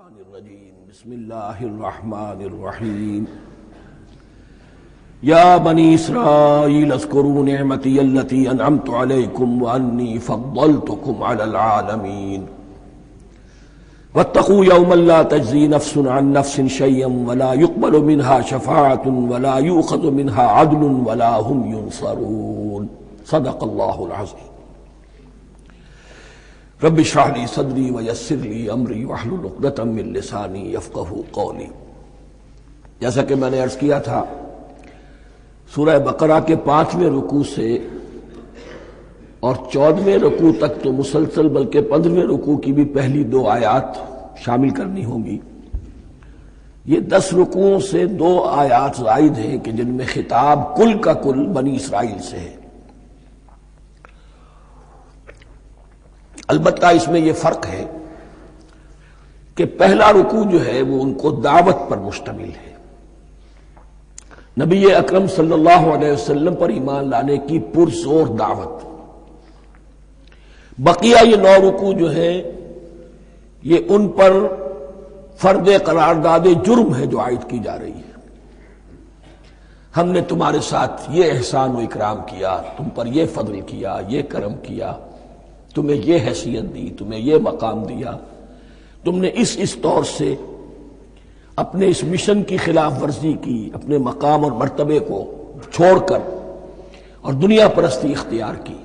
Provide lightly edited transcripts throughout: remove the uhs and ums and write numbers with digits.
الشیطان الرجیم بسم اللہ الرحمن الرحیم یا بنی اسرائیل اذکروا نعمتی التی انعمت علیکم وانی فضلتکم علی العالمین واتقوا یوما لا تجزی نفس عن نفس شیئا ولا يقبل منها شفاعة ولا یؤخذ منها عدل ولا هم ینصرون صدق اللہ العظیم رب اشرح لی صدری ویسر لی امری واحلل عقدۃ من لسانی یفقہوا قولی۔ جیسا کہ میں نے عرض کیا تھا، سورہ بقرہ کے 5ویں رکوع سے اور 14ویں رکوع تک تو مسلسل، بلکہ 15ویں رکوع کی بھی پہلی 2 آیات شامل کرنی ہوں گی۔ یہ 10 رکوعوں سے 2 آیات زائد ہیں کہ جن میں خطاب کل کا کل بنی اسرائیل سے ہے۔ البتہ اس میں یہ فرق ہے کہ پہلا رکوع جو ہے وہ ان کو دعوت پر مشتمل ہے، نبی اکرم صلی اللہ علیہ وسلم پر ایمان لانے کی پرزور دعوت۔ بقیہ یہ 9 رکوع جو ہیں یہ ان پر فرض قرارداد جرم ہے جو عائد کی جا رہی ہے۔ ہم نے تمہارے ساتھ یہ احسان و اکرام کیا، تم پر یہ فضل کیا، یہ کرم کیا، تمہیں یہ حیثیت دی، تمہیں یہ مقام دیا، تم نے اس طور سے اپنے اس مشن کی خلاف ورزی کی، اپنے مقام اور مرتبے کو چھوڑ کر اور دنیا پرستی اختیار کی۔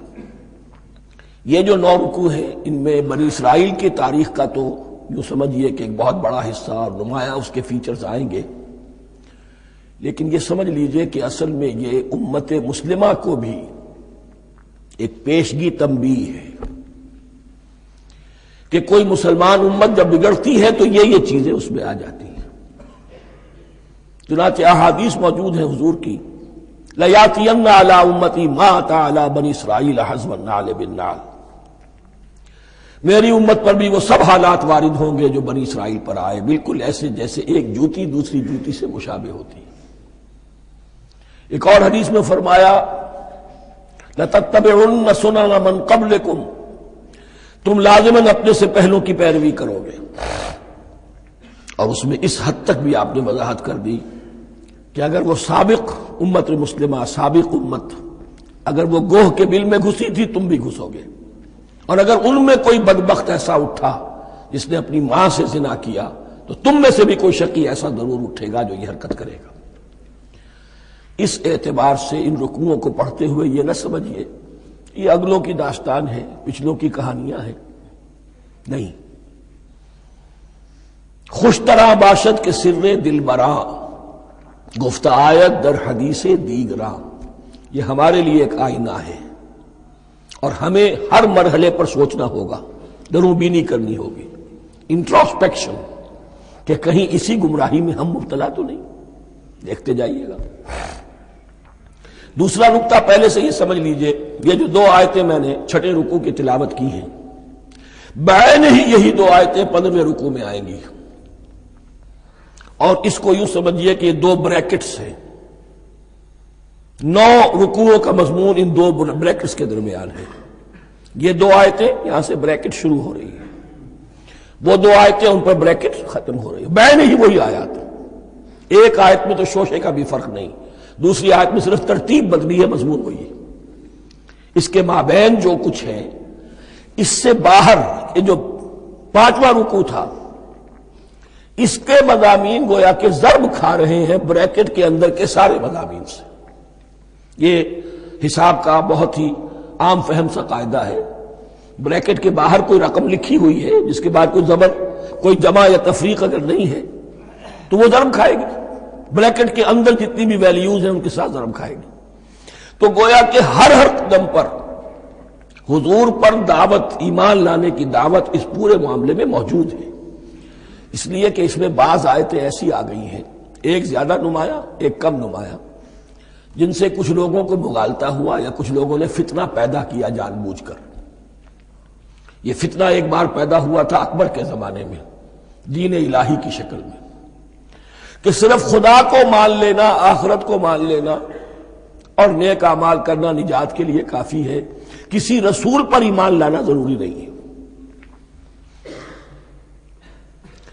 یہ جو 9 رکوع ہیں ان میں بنی اسرائیل کی تاریخ کا تو یوں سمجھیے کہ ایک بہت بڑا حصہ اور نمایاں اس کے فیچرز آئیں گے، لیکن یہ سمجھ لیجئے کہ اصل میں یہ امت مسلمہ کو بھی ایک پیشگی تنبیہ ہے کہ کوئی مسلمان امت جب بگڑتی ہے تو یہ چیزیں اس میں آ جاتی ہیں۔ چنانچہ احادیث موجود ہیں حضور کی، لَيَأْتِيَنَّ عَلَىٰ أُمَّتِي مَا أَتَىٰ عَلَىٰ بَنِي إِسْرَائِيلَ حَزْوَ النَّعْلِ بِالنَّعْلِ، میری امت پر بھی وہ سب حالات وارد ہوں گے جو بنی اسرائیل پر آئے، بالکل ایسے جیسے ایک جوتی دوسری جوتی سے مشابہ ہوتی ہے۔ ایک اور حدیث میں فرمایا لَتَتَّبِعُنَّ سُنَنَ مَن قَبْلِكُمْ، تم لازماً اپنے سے پہلوں کی پیروی کرو گے۔ اور اس میں اس حد تک بھی آپ نے وضاحت کر دی کہ اگر وہ سابق امت مسلمہ، سابق امت، اگر وہ گوہ کے بل میں گھسی تھی تم بھی گھسو گے، اور اگر ان میں کوئی بدبخت ایسا اٹھا جس نے اپنی ماں سے زنا کیا تو تم میں سے بھی کوئی شقی ایسا ضرور اٹھے گا جو یہ حرکت کرے گا۔ اس اعتبار سے ان رکوعوں کو پڑھتے ہوئے یہ نہ سمجھیے یہ اگلوں کی داستان ہے، پچھلوں کی کہانیاں ہیں، نہیں۔ خوش طرح باشد کے سر دل براں، گفت آیت در حدیث دیگراں، یہ ہمارے لیے ایک آئینہ ہے اور ہمیں ہر مرحلے پر سوچنا ہوگا، دروں بینی کرنی ہوگی، انٹروسپیکشن، کہ کہیں اسی گمراہی میں ہم مبتلا تو نہیں۔ دیکھتے جائیے گا۔ دوسرا نقطہ پہلے سے یہ سمجھ لیجئے، یہ جو 2 آیتیں میں نے 6 رکوع کی تلاوت کی ہیں، بعین ہی یہی 2 آیتیں 15ویں رکوع میں آئیں گی، اور اس کو یوں سمجھیے کہ یہ 2 بریکٹس ہیں۔ 9 رکوعوں کا مضمون ان 2 بریکٹس کے درمیان ہے۔ یہ 2 آیتیں یہاں سے بریکٹ شروع ہو رہی ہیں، وہ 2 آیتیں ان پر بریکٹ ختم ہو رہی ہیں، بعین ہی وہی آیات۔ ایک آیت میں تو شوشے کا بھی فرق نہیں، دوسری آیت میں صرف ترتیب بدلی ہے، مضمون وہی ہے۔ اس کے مابین جو کچھ ہے، اس سے باہر یہ جو 5واں رکوع تھا، اس کے مضامین گویا کہ ضرب کھا رہے ہیں بریکٹ کے اندر کے سارے مضامین سے۔ یہ حساب کا بہت ہی عام فہم سا قاعدہ ہے، بریکٹ کے باہر کوئی رقم لکھی ہوئی ہے جس کے بعد کوئی زبر، کوئی جمع یا تفریق اگر نہیں ہے تو وہ ضرب کھائے گی، بریکٹ کے اندر جتنی بھی ویلیوز ہیں ان کے ساتھ ضرب کھائے گی۔ تو گویا کہ ہر قدم پر حضور پر دعوت، ایمان لانے کی دعوت اس پورے معاملے میں موجود ہے، اس لیے کہ اس میں بعض آیتیں ایسی آ گئی ہیں، ایک زیادہ نمایاں ایک کم نمایاں، جن سے کچھ لوگوں کو مغالطہ ہوا یا کچھ لوگوں نے فتنہ پیدا کیا جان بوجھ کر۔ یہ فتنہ ایک بار پیدا ہوا تھا اکبر کے زمانے میں، دین الہی کی شکل میں، کہ صرف خدا کو مان لینا، آخرت کو مان لینا اور نیک اعمال کرنا نجات کے لیے کافی ہے، کسی رسول پر ایمان لانا ضروری نہیں ہے۔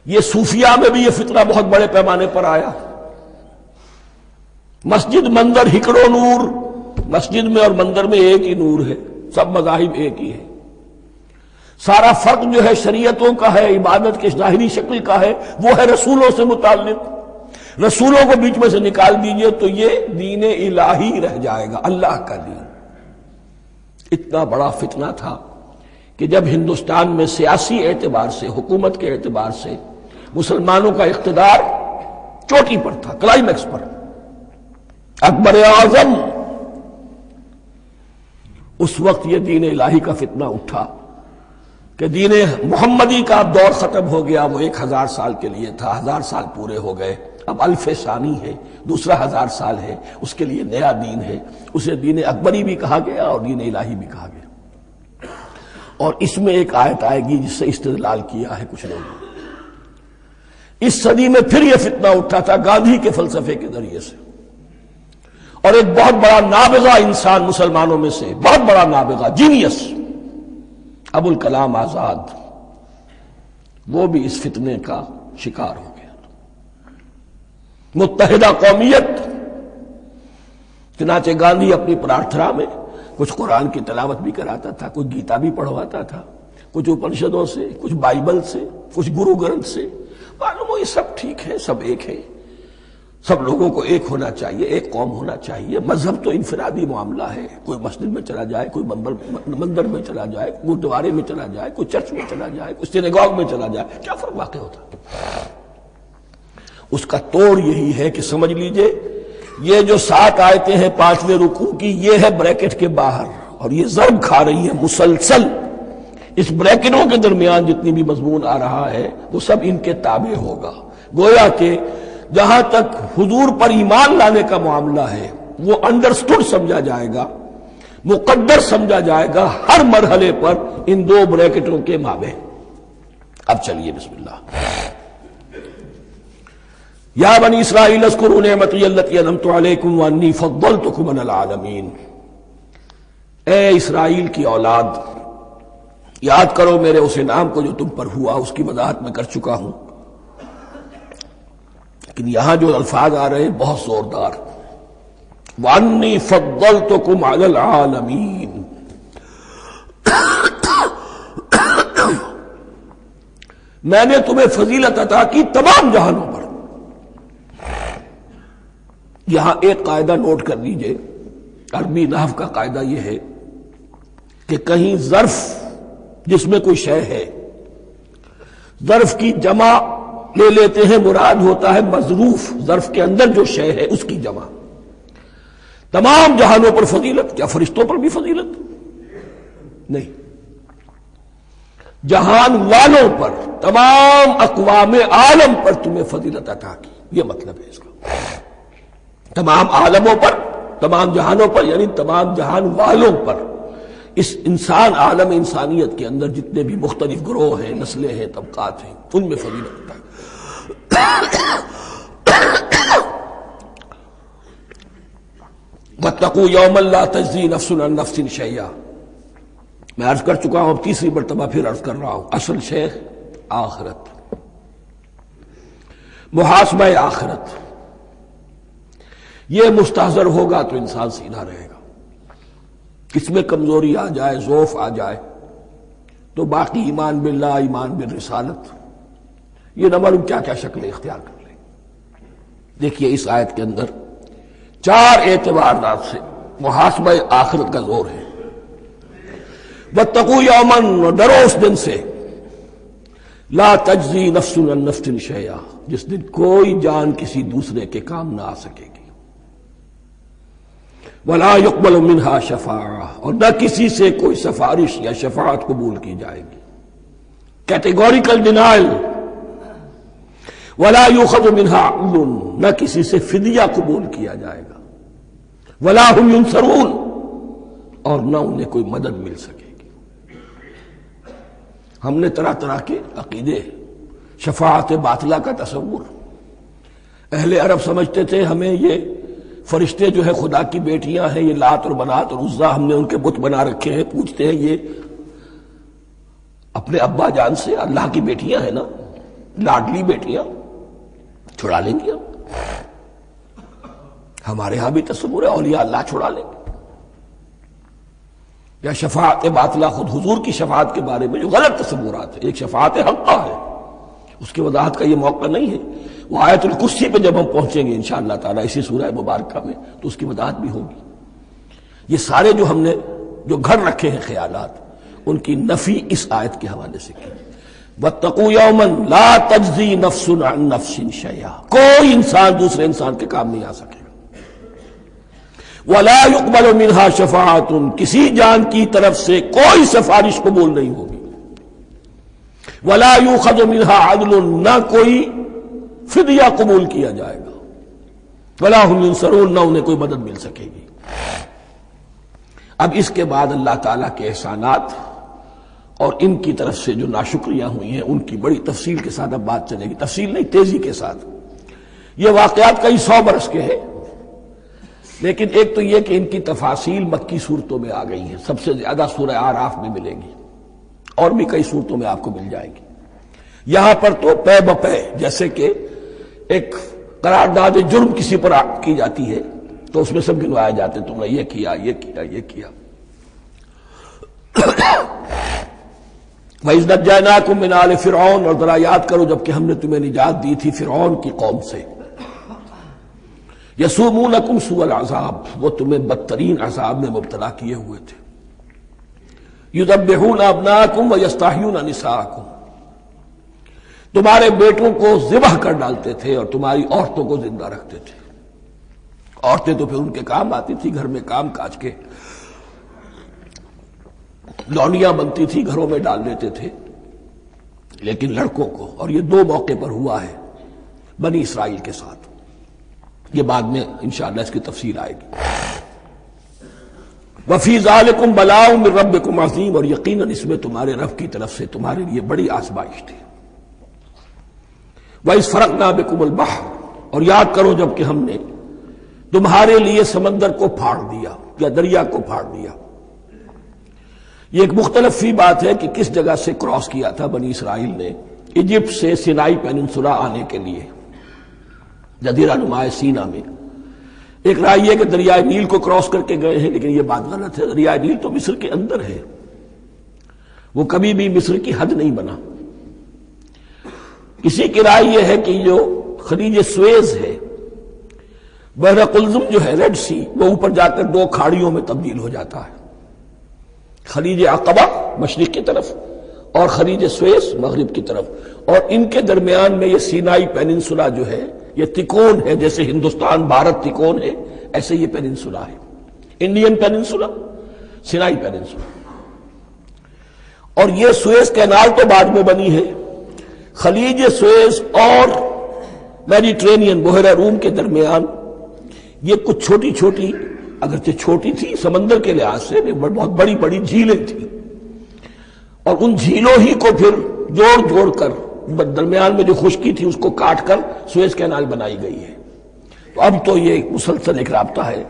یہ صوفیہ میں بھی یہ فتنہ بہت بڑے پیمانے پر آیا. مسجد مندر ہکڑو نور، مسجد میں اور مندر میں ایک ہی نور ہے، سب مذاہب ایک ہی ہے. سارا فرق جو ہے شریعتوں کا ہے، عبادت کے ظاہری شکل کا ہے، وہ ہے رسولوں سے متعلق. رسولوں کو بیچ میں سے نکال دیجئے تو یہ دین الہی رہ جائے گا، اللہ کا دین. اتنا بڑا فتنہ تھا کہ جب ہندوستان میں سیاسی اعتبار سے، حکومت کے اعتبار سے مسلمانوں کا اقتدار چوٹی پر تھا، کلائمیکس پر، اکبر اعظم، اس وقت یہ دین الہی کا فتنہ اٹھا کہ دین محمدی کا اب دور ختم ہو گیا. وہ 1000 سال کے لیے تھا، 1000 سال پورے ہو گئے، اب الف ثانی ہے، دوسرا 1000 سال ہے، اس کے لیے نیا دین ہے. اسے دین اکبری بھی کہا گیا اور دین الہی بھی کہا گیا. اور اس میں ایک آیت آئے گی جس سے استدلال کیا ہے کچھ لوگوں نے. اس صدی میں پھر یہ فتنہ اٹھا تھا گاندھی کے فلسفے کے ذریعے سے، اور ایک بہت بڑا نابغہ انسان مسلمانوں میں سے، بہت بڑا نابغہ، جینیس، ابوالکلام آزاد، وہ بھی اس فتنے کا شکار ہو گیا. متحدہ قومیت. چنانچہ گاندھی اپنی پرارتھنا میں کچھ قرآن کی تلاوت بھی کراتا تھا، کچھ گیتا بھی پڑھواتا تھا، کچھ اپنشدوں سے، کچھ بائبل سے، کچھ گرو گرنتھ سے. معلوم ہو یہ سب ٹھیک ہے، سب ایک ہے، سب لوگوں کو ایک ہونا چاہیے، ایک قوم ہونا چاہیے. مذہب تو انفرادی معاملہ ہے، کوئی مسجد میں چلا جائے، کوئی مندر میں چلا جائے، گردوارے میں چلا جائے، کوئی چرچ میں چلا جائے، کوئی سینیگاگ میں چلا جائے، کیا فرق واقع ہوتا ہے؟ اس کا توڑ یہی ہے کہ سمجھ لیجئے یہ جو 7 آیتیں ہیں 5ویں رکوع کی، یہ ہے بریکٹ کے باہر، اور یہ ضرب کھا رہی ہے مسلسل. اس بریکٹوں کے درمیان جتنی بھی مضمون آ رہا ہے وہ سب ان کے تابع ہوگا. گویا کہ جہاں تک حضور پر ایمان لانے کا معاملہ ہے وہ انڈرسٹوڈ سمجھا جائے گا، مقدر سمجھا جائے گا ہر مرحلے پر ان 2 بریکٹوں کے مابین. اب چلیے بسم اللہ. یا بنی اسرائیل اذکروا نعمتی التی انعمت علیکم وانی فضلتکم علی العالمین. اے اسرائیل کی اولاد، یاد کرو میرے اس انعام کو جو تم پر ہوا. اس کی وضاحت میں کر چکا ہوں، لیکن یہاں جو الفاظ آ رہے ہیں بہت زوردار. وانی فضلتکم علی العالمین. میں نے تمہیں فضیلت عطا کی تمام جہانوں پر. یہاں ایک قاعدہ نوٹ کر لیجئے، عربی نحو کا قاعدہ یہ ہے کہ کہیں ظرف جس میں کوئی شے ہے، ظرف کی جمع لے لیتے ہیں، مراد ہوتا ہے مظروف، ظرف کے اندر جو شے ہے اس کی جمع. تمام جہانوں پر فضیلت، کیا فرشتوں پر بھی فضیلت؟ نہیں، جہان والوں پر، تمام اقوام عالم پر تمہیں فضیلت عطا کی، یہ مطلب ہے اس کا. تمام عالموں پر، تمام جہانوں پر، یعنی تمام جہان والوں پر. اس انسان عالم انسانیت کے اندر جتنے بھی مختلف گروہ ہیں، نسلیں ہیں، طبقات ہیں، ان میں فضیلت ہے. واتقوا یوما لا تجزی نفس عن نفس شیئا. میں عرض کر چکا ہوں، اب تیسری مرتبہ پھر عرض کر رہا ہوں. اصل شیخ آخرت، محاسبہ آخرت. یہ مستحضر ہوگا تو انسان سیدھا رہے گا. کس میں کمزوری آ جائے، ضعف آ جائے، تو باقی ایمان باللہ، ایمان بالرسالت، یہ نہ معلوم کیا کیا شکلیں اختیار کر لیں. دیکھیے اس آیت کے اندر 4 اعتبارات سے محاسبہ آخرت کا زور ہے. واتقوا یوما، ڈرو اس دن سے، لا تجزی نفس عن نفس شیئا، جس دن کوئی جان کسی دوسرے کے کام نہ آ سکے گی. ولا يقبل منها شفاعہ، اور نہ کسی سے کوئی سفارش یا شفاعت قبول کی جائے گی. Categorical denial. ولا يؤخذ منها عدل، نہ کسی سے فدیہ قبول کیا جائے گا. ولا هم ينصرون، اور نہ انہیں کوئی مدد مل سکے گی. ہم نے طرح طرح کے عقیدے، شفاعت باطلہ کا تصور. اہل عرب سمجھتے تھے ہمیں یہ فرشتے جو ہے خدا کی بیٹیاں ہیں، یہ لات اور منات اور عزا، ہم نے ان کے بت بنا رکھے ہیں. پوچھتے ہیں یہ اپنے ابا جان سے اللہ کی بیٹیاں ہیں نا، لاڈلی بیٹیاں چھڑا لیں گے ہمارے ہاں بھی تصور ہے اولیاء اللہ چھڑا لیں گے، یا شفاعت باطلہ، خود حضور کی شفاعت کے بارے میں جو غلط تصورات ہیں، ایک شفاعت حقہ ہے، اس کی وضاحت کا یہ موقع نہیں ہے، وہ آیت الکرسی پہ جب ہم پہنچیں گے انشاءاللہ تعالیٰ اسی سورہ مبارکہ میں تو اس کی وضاحت بھی ہوگی۔ یہ سارے جو ہم نے جو گھر رکھے ہیں خیالات، ان کی نفی اس آیت کے حوالے سے کی۔ وَاتَّقُوا يَوْمًا لَا تَجْزِي نَفْسٌ عَن نَفْسٍ شَيْئًا، کوئی انسان دوسرے انسان کے کام نہیں آ سکے گا۔ وَلَا يُقْبَلُ مِنْهَا شَفَاعَةٌ، کسی جان کی طرف سے کوئی سفارش قبول نہیں ہوگی۔ وَلَا يُؤْخَذُ مِنْهَا عَدْلٌ، نہ کوئی فدیہ قبول کیا جائے گا۔ وَلَا هُمْ يُنصَرُونَ، نہ انہیں کوئی مدد مل سکے گی۔ اب اس کے بعد اللہ تعالیٰ کے احسانات اور ان کی طرف سے جو ناشکریاں ہوئی ہیں ان کی بڑی تفصیل کے ساتھ اب بات چلے گی، تفصیل نہیں تیزی کے ساتھ۔ یہ واقعات کئی 100 برس کے ہیں، لیکن ایک تو یہ کہ ان کی تفاصیل مکی صورتوں میں آ گئی ہیں، سب سے زیادہ سورہ اعراف میں ملے گی، اور بھی کئی صورتوں میں آپ کو مل جائے گی۔ یہاں پر تو پے بپے، جیسے کہ ایک قرارداد جرم کسی پر کی جاتی ہے تو اس میں سب گنوائے جاتے ہیں، تم نے یہ کیا، یہ کیا، یہ کیا۔ وَإِذْ نَجَّيْنَاكُم مِّنْ آلِ فِرْعَوْنَ، اور ذرا یاد کرو جب کہ ہم نے تمہیں نجات دی تھی فرعون کی قوم سے۔ يَسُومُونَكُمْ سُوءَ الْعَذَابِ، وہ تمہیں بدترین عذاب میں مبتلا کیے ہوئے تھے۔ يُذَبِّحُونَ أَبْنَاءَكُمْ وَيَسْتَحْيُونَ نِسَاءَكُمْ، تمہارے بیٹوں کو ذبح کر ڈالتے تھے اور تمہاری عورتوں کو زندہ رکھتے تھے۔ عورتیں تو پھر ان کے کام آتی تھی، گھر میں کام کاج کے لونیاں بنتی تھی، گھروں میں ڈال دیتے تھے، لیکن لڑکوں کو، اور یہ 2 موقع پر ہوا ہے بنی اسرائیل کے ساتھ، یہ بعد میں انشاءاللہ اس کی تفصیل آئے گی۔ وَفِي ذَلِكُمْ بَلَاءٌ مِّن رَبِّكُمْ عَظِيمٌ، اور یقیناً اس میں تمہارے رب کی طرف سے تمہارے لیے بڑی آزمائش تھی۔ وَإِذْ فَرَقْنَا بِكُمُ الْبَحْرَ، اور یاد کرو جب کہ ہم نے تمہارے لیے سمندر کو پھاڑ دیا یا دریا کو پھاڑ دیا۔ یہ ایک مختلف فی بات ہے کہ کس جگہ سے کراس کیا تھا بنی اسرائیل نے ایجپٹ سے سینائی پیننسولا آنے کے لیے، جزیرہ نما سینا میں۔ ایک رائے یہ کہ دریائے نیل کو کراس کر کے گئے ہیں، لیکن یہ بات غلط ہے، دریائے نیل تو مصر کے اندر ہے، وہ کبھی بھی مصر کی حد نہیں بنا۔ اسی کی رائے یہ ہے کہ جو خلیج سویز ہے، بحر قلزم جو ہے، ریڈ سی، وہ اوپر جا کر 2 کھاڑیوں میں تبدیل ہو جاتا ہے، خلیج عقبہ مشرق کی طرف اور خلیج سویز مغرب کی طرف، اور ان کے درمیان میں یہ سینائی پیننسولا جو ہے یہ تکون ہے، جیسے ہندوستان بھارت تکون ہے ایسے یہ پیننسولا ہے، انڈین پیننسولا، سینائی پیننسولا۔ اور یہ سویز کینال تو بعد میں بنی ہے، خلیج سویز اور میڈیٹرینین بحیرہ روم کے درمیان یہ کچھ چھوٹی چھوٹی، اگرچہ چھوٹی تھی سمندر کے لحاظ سے، بہت بڑی بڑی جھیلیں تھیں، اور ان جھیلوں ہی کو پھر جوڑ جوڑ کر درمیان میں جو خشکی تھی اس کو کاٹ کر سویز کینال بنائی گئی ہے۔ تو اب تو یہ مسلسل ایک رابطہ ہے،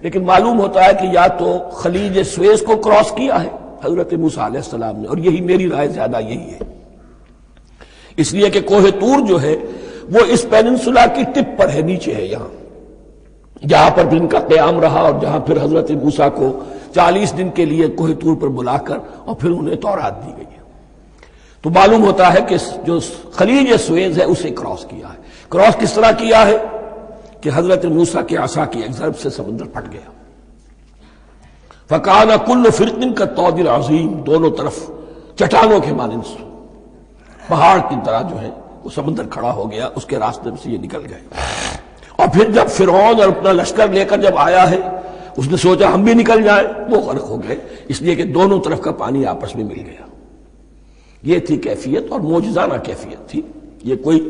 لیکن معلوم ہوتا ہے کہ یا تو خلیج سویز کو کراس کیا ہے حضرت موسیٰ علیہ السلام نے، اور یہی میری رائے زیادہ یہی ہے، اس لیے کہ کوہ طور جو ہے وہ اس پیننسولا کی ٹپ پر ہے، نیچے ہے یہاں، جہاں پر ان کا قیام رہا، اور جہاں پھر حضرت موسیٰ کو 40 دن کے لیے کوہ طور پر بلا کر اور پھر انہیں تورات دی گئی ہے۔ تو معلوم ہوتا ہے کہ جو خلیج سویز ہے اسے کراس کیا ہے۔ کراس کس طرح کیا ہے کہ حضرت موسیٰ کے عصا کی ایک ضرب سے سمندر پھٹ گیا۔ فَكَانَ كُلُّ فِرْقٍ كَالطَّوْدِ الْعَظِيمِ، دونوں طرف چٹانوں کے مانند پہاڑ کی طرح جو ہے وہ سمندر کھڑا ہو گیا، اس کے راستے سے یہ نکل گئے۔ اور پھر جب فرعون اور اپنا لشکر لے کر جب آیا ہے، اس نے سوچا ہم بھی نکل جائیں، وہ غرق ہو گئے، اس لیے کہ دونوں طرف کا پانی آپس میں مل گیا۔ یہ تھی کیفیت، اور معجزانہ کیفیت تھی، یہ کوئی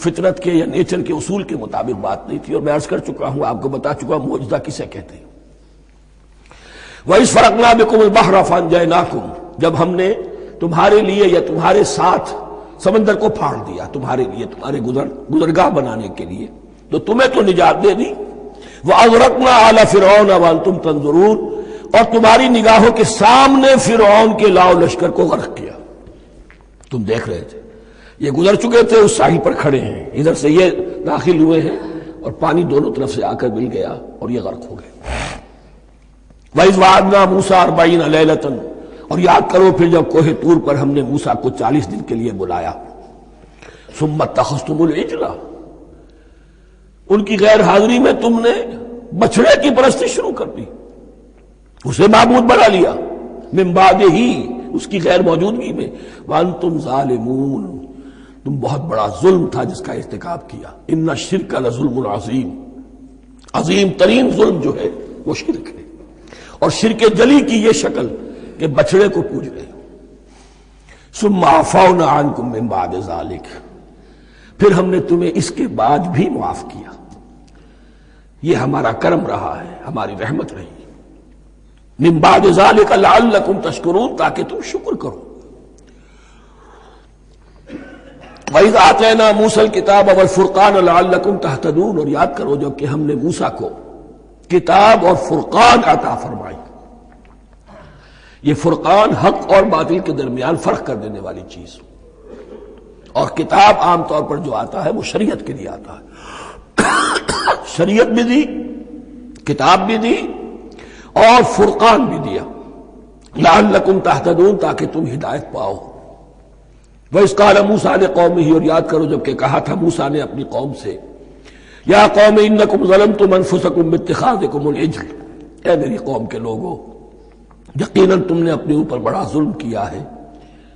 فطرت کے یا نیچر کے اصول کے مطابق بات نہیں تھی، اور میں عرض کر چکا ہوں، آپ کو بتا چکا ہوں معجزہ کسے کہتے ہیں۔ وَإِذْ فَرَقْنَا بِكُمُ الْبَحْرَ فَأَنْجَيْنَاكُمْ، جب ہم نے تمہارے لیے یا تمہارے ساتھ سمندر کو پھاڑ دیا، تمہارے لیے، تمہارے گزرگاہ بنانے کے لیے، تو تمہیں تو نجات دے دی۔ وَأَغْرَقْنَا آلَ فِرْعَوْنَ وَأَنْتُمْ تَنظُرُونَ، اور تمہاری نگاہوں کے سامنے فرعون کے لاؤ لشکر کو غرق کیا، تم دیکھ رہے تھے۔ یہ گزر چکے تھے، اس ساحل پر کھڑے ہیں، ادھر سے یہ داخل ہوئے ہیں اور پانی دونوں طرف سے آ کر مل گیا اور یہ غرق ہو گئے۔ وَإِذْ وَعَدْنَا مُوسَىٰ 40 لَيْلَةً، اور یاد کرو پھر جب کوہ طور پر ہم نے موسیٰ کو 40 دن کے لیے بلایا۔ ثُمَّ اتَّخَذْتُمُ الْعِجْلَ، ان کی غیر حاضری میں تم نے بچڑے کی پرستی شروع کر دی، اسے معبود بنا لیا، من بعدہ، اس کی غیر موجودگی میں، وَأَنْتُمْ ظَالِمُونَ، تم بہت بڑا ظلم تھا جس کا ارتکاب کیا۔ ان الشرک لظلم عظیم، عظیم ترین ظلم جو ہے وہ شرک ہے، اور شرک جلی کی یہ شکل کہ بچڑے کو پوج رہے ہو۔ ثم عفونا عنکم من بعد ذلک، پھر ہم نے تمہیں اس کے بعد بھی معاف کیا۔ یہ ہمارا کرم رہا ہے، ہماری رحمت رہی۔ من بعد ذلک لعلکم تشکرون، تاکہ تم شکر کرو۔ وَإِذْ آتَيْنَا مُوسَى الْكِتَابَ وَالْفُرْقَانَ لَعَلَّكُمْ تَهْتَدُونَ، اور یاد کرو جب کہ ہم نے موسیٰ کو کتاب اور فرقان عطا فرمائی۔ یہ فرقان حق اور باطل کے درمیان فرق کر دینے والی چیز، اور کتاب عام طور پر جو آتا ہے وہ شریعت کے لیے آتا ہے۔ شریعت بھی دی، کتاب بھی دی، اور فرقان بھی دیا، لعلکم تہتدون، تاکہ تم ہدایت پاؤ۔ وَإِذْ قَالَ مُوسَىٰ لِقَوْمِهِ، اور یاد کرو جب کہ کہا تھا موسیٰ نے اپنی قوم سے، یا قوم انکم ظلمتم انفسکم باتخاذکم العجل، اے میری قوم کے لوگو، یقیناً تم نے اپنے اوپر بڑا ظلم کیا ہے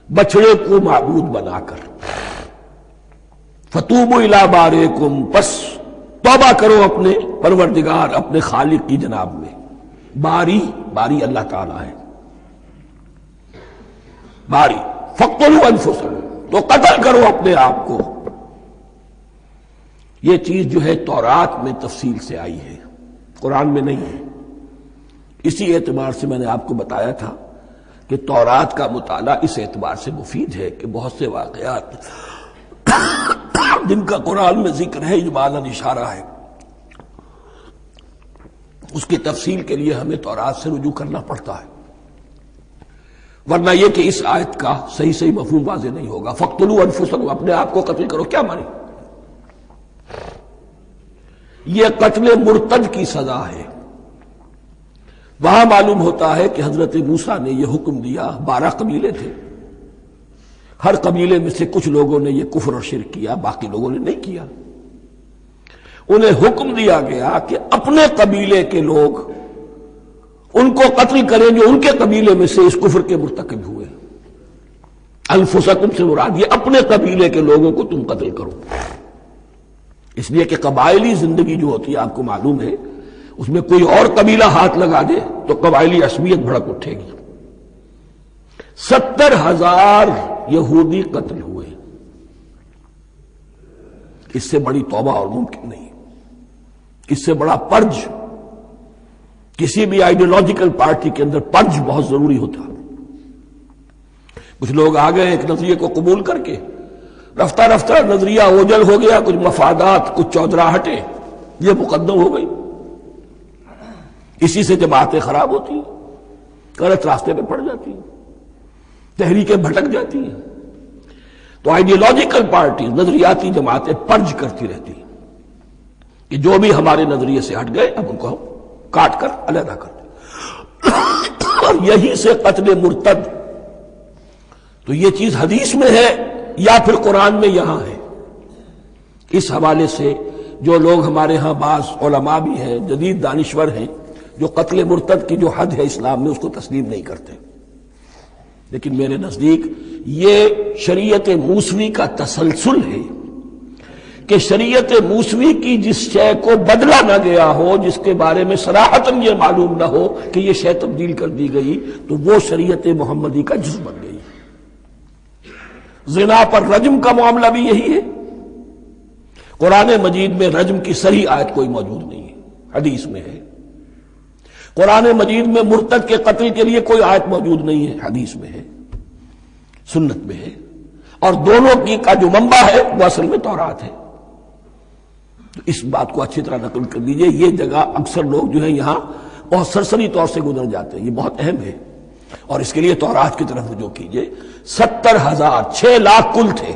بچڑے کو معبود بنا کر۔ فتوبوا الی بارئکم، پس توبہ کرو اپنے پروردگار، اپنے خالق کی جناب میں۔ باری اللہ تعالیٰ ہے، باری۔ فاقتلوا انفسکم، تو قتل کرو اپنے آپ کو۔ یہ چیز جو ہے تورات میں تفصیل سے آئی ہے، قرآن میں نہیں ہے۔ اسی اعتبار سے میں نے آپ کو بتایا تھا کہ تورات کا مطالعہ اس اعتبار سے مفید ہے کہ بہت سے واقعات جن کا قرآن میں ذکر ہے، اجمالاً اشارہ ہے، اس کی تفصیل کے لیے ہمیں تورات سے رجوع کرنا پڑتا ہے، ورنہ یہ کہ اس آیت کا صحیح مفہوم واضح نہیں ہوگا۔ فاقتلوا انفسکم، اپنے آپ کو قتل کرو، کیا مانی؟ یہ قتل مرتد کی سزا ہے۔ وہاں معلوم ہوتا ہے کہ حضرت موسیٰ نے یہ حکم دیا، 12 قبیلے تھے، ہر قبیلے میں سے کچھ لوگوں نے یہ کفر اور شرک کیا، باقی لوگوں نے نہیں کیا۔ انہیں حکم دیا گیا کہ اپنے قبیلے کے لوگ ان کو قتل کریں جو ان کے قبیلے میں سے اس کفر کے مرتکب ہوئے۔ انفسکم سے مراد یہ اپنے قبیلے کے لوگوں کو تم قتل کرو، اس لیے کہ قبائلی زندگی جو ہوتی ہے آپ کو معلوم ہے، اس میں کوئی اور قبیلہ ہاتھ لگا دے تو قبائلی عصبیت بھڑک اٹھے گی۔ 70,000 یہودی قتل ہوئے، اس سے بڑی توبہ اور ممکن نہیں، اس سے بڑا پرج، کسی بھی آئیڈیولوجیکل پارٹی کے اندر پرج بہت ضروری ہوتا۔ کچھ لوگ آ گئے ایک نظریے کو قبول کر کے، رفتہ رفتہ نظریہ اوجل ہو گیا، کچھ مفادات، کچھ چودراہٹیں یہ مقدم ہو گئی، اسی سے جماعتیں خراب ہوتی ہیں، غلط راستے پہ پڑ جاتی ہیں، تحریکیں بھٹک جاتی ہیں۔ تو آئیڈیولوجیکل پارٹی، نظریاتی جماعتیں پرج کرتی رہتی ہیں کہ جو بھی ہمارے نظریے سے ہٹ گئے اب ان کو ہم کاٹ کر علیحدہ کر دیں۔ اور یہی سے قتل مرتد، تو یہ چیز حدیث میں ہے یا پھر قرآن میں یہاں ہے۔ اس حوالے سے جو لوگ ہمارے ہاں بعض علماء بھی ہیں، جدید دانشور ہیں، جو قتل مرتد کی جو حد ہے اسلام میں اس کو تسلیم نہیں کرتے، لیکن میرے نزدیک یہ شریعت موسوی کا تسلسل ہے کہ شریعت موسوی کی جس شے کو بدلا نہ گیا ہو، جس کے بارے میں صراحتاً یہ معلوم نہ ہو کہ یہ شے تبدیل کر دی گئی، تو وہ شریعت محمدی کا جز بن گئی۔ زنا پر رجم کا معاملہ بھی یہی ہے۔ قرآن مجید میں رجم کی صحیح آیت کوئی موجود نہیں ہے، حدیث میں ہے۔ قرآن مجید میں مرتد کے قتل کے لیے کوئی آیت موجود نہیں ہے، حدیث میں ہے، سنت میں ہے، اور دونوں کی کا جو منبع ہے وہ اصل میں تورات ہے۔ تو اس بات کو اچھی طرح نقل کر لیجئے، یہ جگہ اکثر لوگ جو ہیں یہاں بہت سرسری طور سے گزر جاتے ہیں، یہ بہت اہم ہے، اور اس کے لیے تورات کی طرف رجوع کیجئے۔ 70,000، 6 لاکھ کل تھے،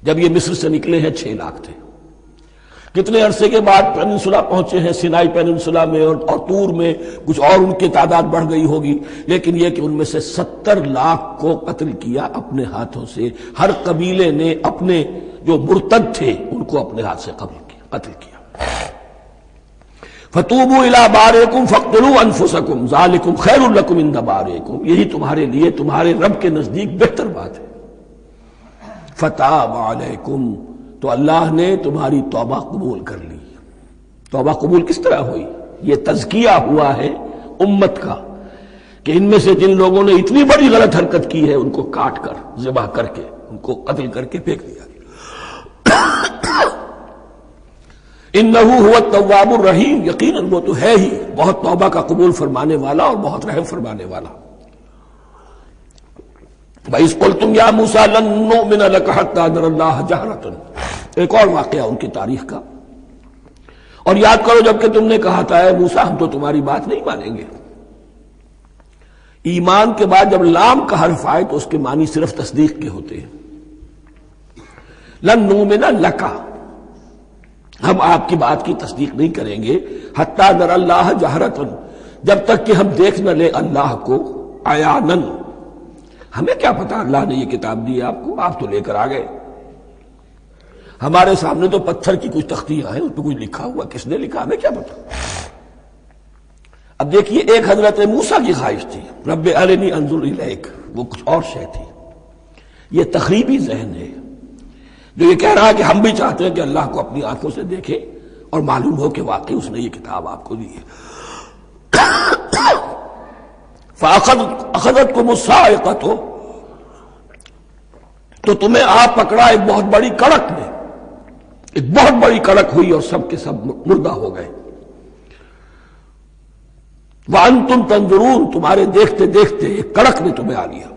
جب یہ مصر سے نکلے ہیں 6 لاکھ تھے. کتنے عرصے کے بعد پیننسولا پہنچے ہیں، سینائی پیننسولا میں اور طور میں کچھ اور ان کی تعداد بڑھ گئی ہوگی، لیکن یہ کہ ان میں سے 70 لاکھ کو قتل کیا اپنے ہاتھوں سے. ہر قبیلے نے اپنے جو مرتد تھے ان کو اپنے ہاتھ سے قتل کیا. فَتُوبُوا إِلَىٰ بَارِئِكُمْ فَاقْتُلُوا أَنفُسَكُمْ ذَٰلِكُمْ خَيْرٌ لَكُمْ عِندَ بَارِئِكُمْ، یہی تمہارے لیے تمہارے رب کے نزدیک بہتر بات ہے. فَتَابَ عَلَيْكُمْ، تو اللہ نے تمہاری توبہ قبول کر لی. توبہ قبول کس طرح ہوئی؟ یہ تزکیہ ہوا ہے امت کا کہ ان میں سے جن لوگوں نے اتنی بڑی غلط حرکت کی ہے ان کو کاٹ کر، ذبح کر کے، ان کو قتل کر کے پھینک دیا. انہ هو التواب الرحیم، یقیناً وہ تو ہے ہی بہت توبہ کا قبول فرمانے والا اور بہت رحم فرمانے والا. وَإِذْ قُلْتُمْ يَا مُوسَىٰ لَن نُّؤْمِنَ لَكَ حَتَّىٰ نَرَى اللَّهَ جَهْرَةً، ایک اور واقعہ ان کی تاریخ کا. اور یاد کرو جب کہ تم نے کہا تھا اے موسیٰ ہم تو تمہاری بات نہیں مانیں گے. ایمان کے بعد جب لام کا حرف آئے تو اس کے معنی صرف تصدیق کے ہوتے ہیں. لن نؤمن لک، ہم آپ کی بات کی تصدیق نہیں کریں گے، حتی نر اللہ جہرتن، جب تک کہ ہم دیکھ نہ لیں اللہ کو عیانن. ہمیں کیا پتا اللہ نے یہ کتاب دی آپ کو، آپ تو لے کر آ گئے. ہمارے سامنے تو پتھر کی کچھ تختیاں ہیں، اس پہ کچھ لکھا ہوا، کس نے لکھا ہمیں کیا پتا. اب دیکھیے ایک حضرت موسیٰ کی خواہش تھی رب ارنی انظر الیک، وہ کچھ اور شے تھی. یہ تخریبی ذہن ہے جو یہ کہہ رہا ہے کہ ہم بھی چاہتے ہیں کہ اللہ کو اپنی آنکھوں سے دیکھیں اور معلوم ہو کہ واقعی اس نے یہ کتاب آپ کو دی ہے. فَأَخَذَتْكُمُ الصَّاعِقَةُ، تو تمہیں آپ پکڑا ایک بہت بڑی کڑک نے، ایک بہت بڑی کڑک ہوئی اور سب کے سب مردہ ہو گئے. وَأَنْتُمْ تَنظُرُونَ، تمہارے دیکھتے دیکھتے ایک کڑک نے تمہیں آ لیا.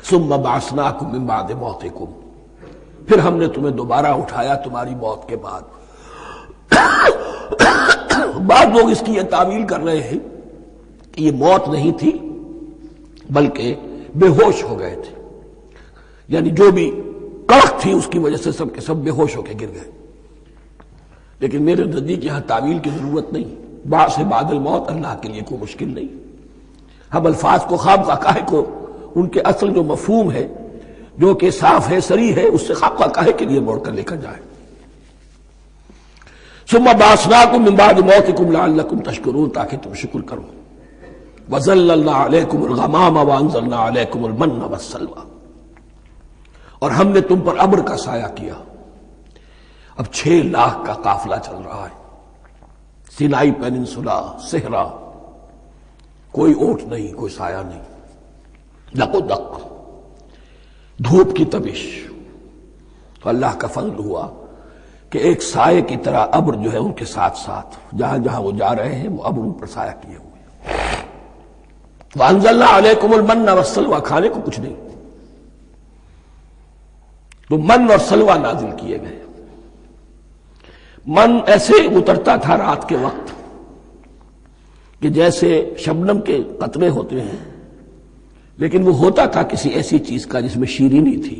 ثُمَّ بَعَثْنَاكُم مِّن بَعْدِ مَوْتِكُمْ، پھر ہم نے تمہیں دوبارہ اٹھایا تمہاری موت کے بعد. بعض لوگ اس کی یہ تعویل کر رہے ہیں کہ یہ موت نہیں تھی بلکہ بے ہوش ہو گئے تھے، یعنی جو بھی کڑک تھی اس کی وجہ سے سب کے سب بے ہوش ہو کے گر گئے. لیکن میرے نزدیک یہاں تعویل کی ضرورت نہیں. بعد سے بعد الموت اللہ کے لیے کوئی مشکل نہیں. ہم الفاظ کو خواب کاہے کو ان کے اصل جو مفہوم ہے جو کہ صاف ہے صریح ہے اس سے خواب کاہے کے لیے موڑ کر لے کر جائیں. ثم بعثناکم من بعد موتکم لعلکم تشکرون، تاکہ تم شکر کرو. وظللنا علیکم الغمام وانزلنا علیکم المن والسلوى، اور ہم نے تم پر ابر کا سایہ کیا. اب 6 لاکھ کا قافلہ چل رہا ہے، سینائی پیننسولا، صحرا، کوئی اوٹ نہیں، کوئی سایہ نہیں، دق و دق، دھوپ کی تبش. تو اللہ کا فضل ہوا کہ ایک سائے کی طرح ابر جو ہے ان کے ساتھ ساتھ جہاں جہاں وہ جا رہے ہیں وہ ابر ان پر سایہ کیے ہوئے. وَأَنزَلْنَا عَلَيْكُمُ الْمَنَّ وَالسَّلْوَىٰ، کھانے کو کچھ نہیں تو من اور سلوہ نازل کیے گئے. من ایسے اترتا تھا رات کے وقت کہ جیسے شبنم کے قطرے ہوتے ہیں، لیکن وہ ہوتا تھا کسی ایسی چیز کا جس میں شیرینی تھی،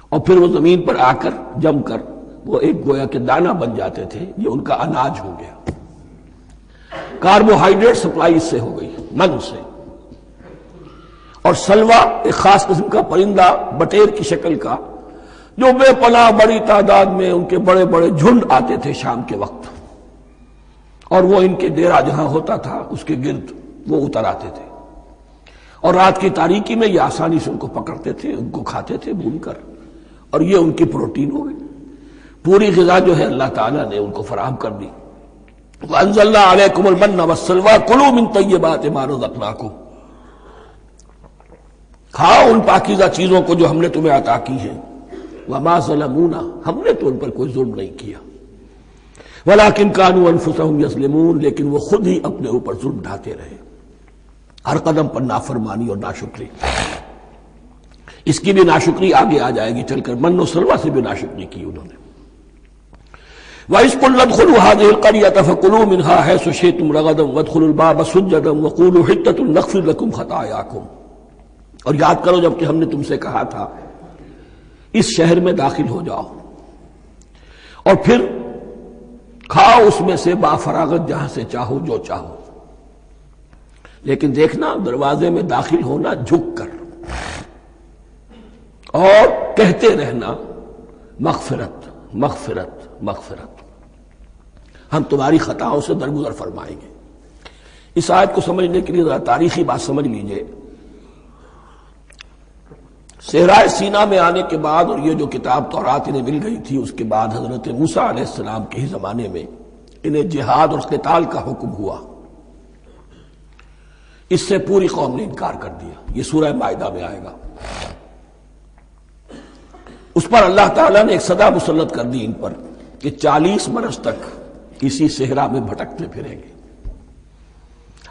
اور پھر وہ زمین پر آ کر جم کر وہ ایک گویا کے دانہ بن جاتے تھے. یہ ان کا اناج ہو گیا. کاربوہائیڈریٹ سپلائی اس سے ہو گئی، من سے. اور سلوہ ایک خاص قسم کا پرندہ بٹیر کی شکل کا جو بے پناہ بڑی تعداد میں ان کے بڑے بڑے جھنڈ آتے تھے شام کے وقت، اور وہ ان کے ڈیرا جہاں ہوتا تھا اس کے گرد وہ اتر آتے تھے، اور رات کی تاریکی میں یہ آسانی سے ان کو پکڑتے تھے، ان کو کھاتے تھے بھون کر، اور یہ ان کی پروٹین ہو گئی. پوری غذا جو ہے اللہ تعالیٰ نے ان کو فراہم کر دی. وَأَنزَلْنَا عَلَيْكُمُ الْمَنَّ وَالسَّلْوَىٰ كُلُوا مِن طَيِّبَاتِ مَا رَزَقْنَاكُمْ، کھاؤ ان پاکیزہ چیزوں کو جو ہم نے تمہیں عطا کی ہیں. وَمَا ظَلَمُونَا، ہم نے تو ان پر کوئی ظلم نہیں کیا. وَلَٰكِن كَانُوا أَنفُسَهُمْ يَظْلِمُونَ، لیکن وہ خود ہی اپنے اوپر ظلم ڈھاتے رہے، ہر قدم پر نافرمانی اور ناشکری. اس کی بھی ناشکری آگے آ جائے گی چل کر، من و سلوہ سے بھی ناشکری کی انہوں نے. وَإِذْ قُلْنَا ادْخُلُوا هَٰذِهِ الْقَرْيَةَ فَكُلُوا مِنْهَا حَيْثُ شِئْتُمْ رَغَدًا وَادْخُلُوا الْبَابَ سُجَّدًا وَقُولُوا حِطَّةٌ نَغْفِرْ لَكُمْ خَطَايَاكُمْ. اور یاد کرو جب کہ ہم نے تم سے کہا تھا اس شہر میں داخل ہو جاؤ اور پھر کھاؤ اس میں سے بافراغت جہاں سے چاہو جو چاہو، لیکن دیکھنا دروازے میں داخل ہونا جھک کر، اور کہتے رہنا مغفرت مغفرت مغفرت، ہم تمہاری خطاؤں سے درگزر فرمائیں گے۔ اس آیت کو سمجھنے کے لیے ذرا تاریخی بات سمجھ لیجئے۔ صحرائے سینا میں آنے کے بعد، اور یہ جو کتاب تورات انہیں مل گئی تھی، اس کے بعد حضرت موسیٰ علیہ السلام کے ہی زمانے میں انہیں جہاد اور قتال کا حکم ہوا۔ اس سے پوری قوم نے انکار کر دیا، یہ سورہ مائدہ میں آئے گا۔ اس پر اللہ تعالیٰ نے ایک سزا مسلط کر دی ان پر کہ 40 برس تک اسی صحرا میں بھٹکتے پھریں گے۔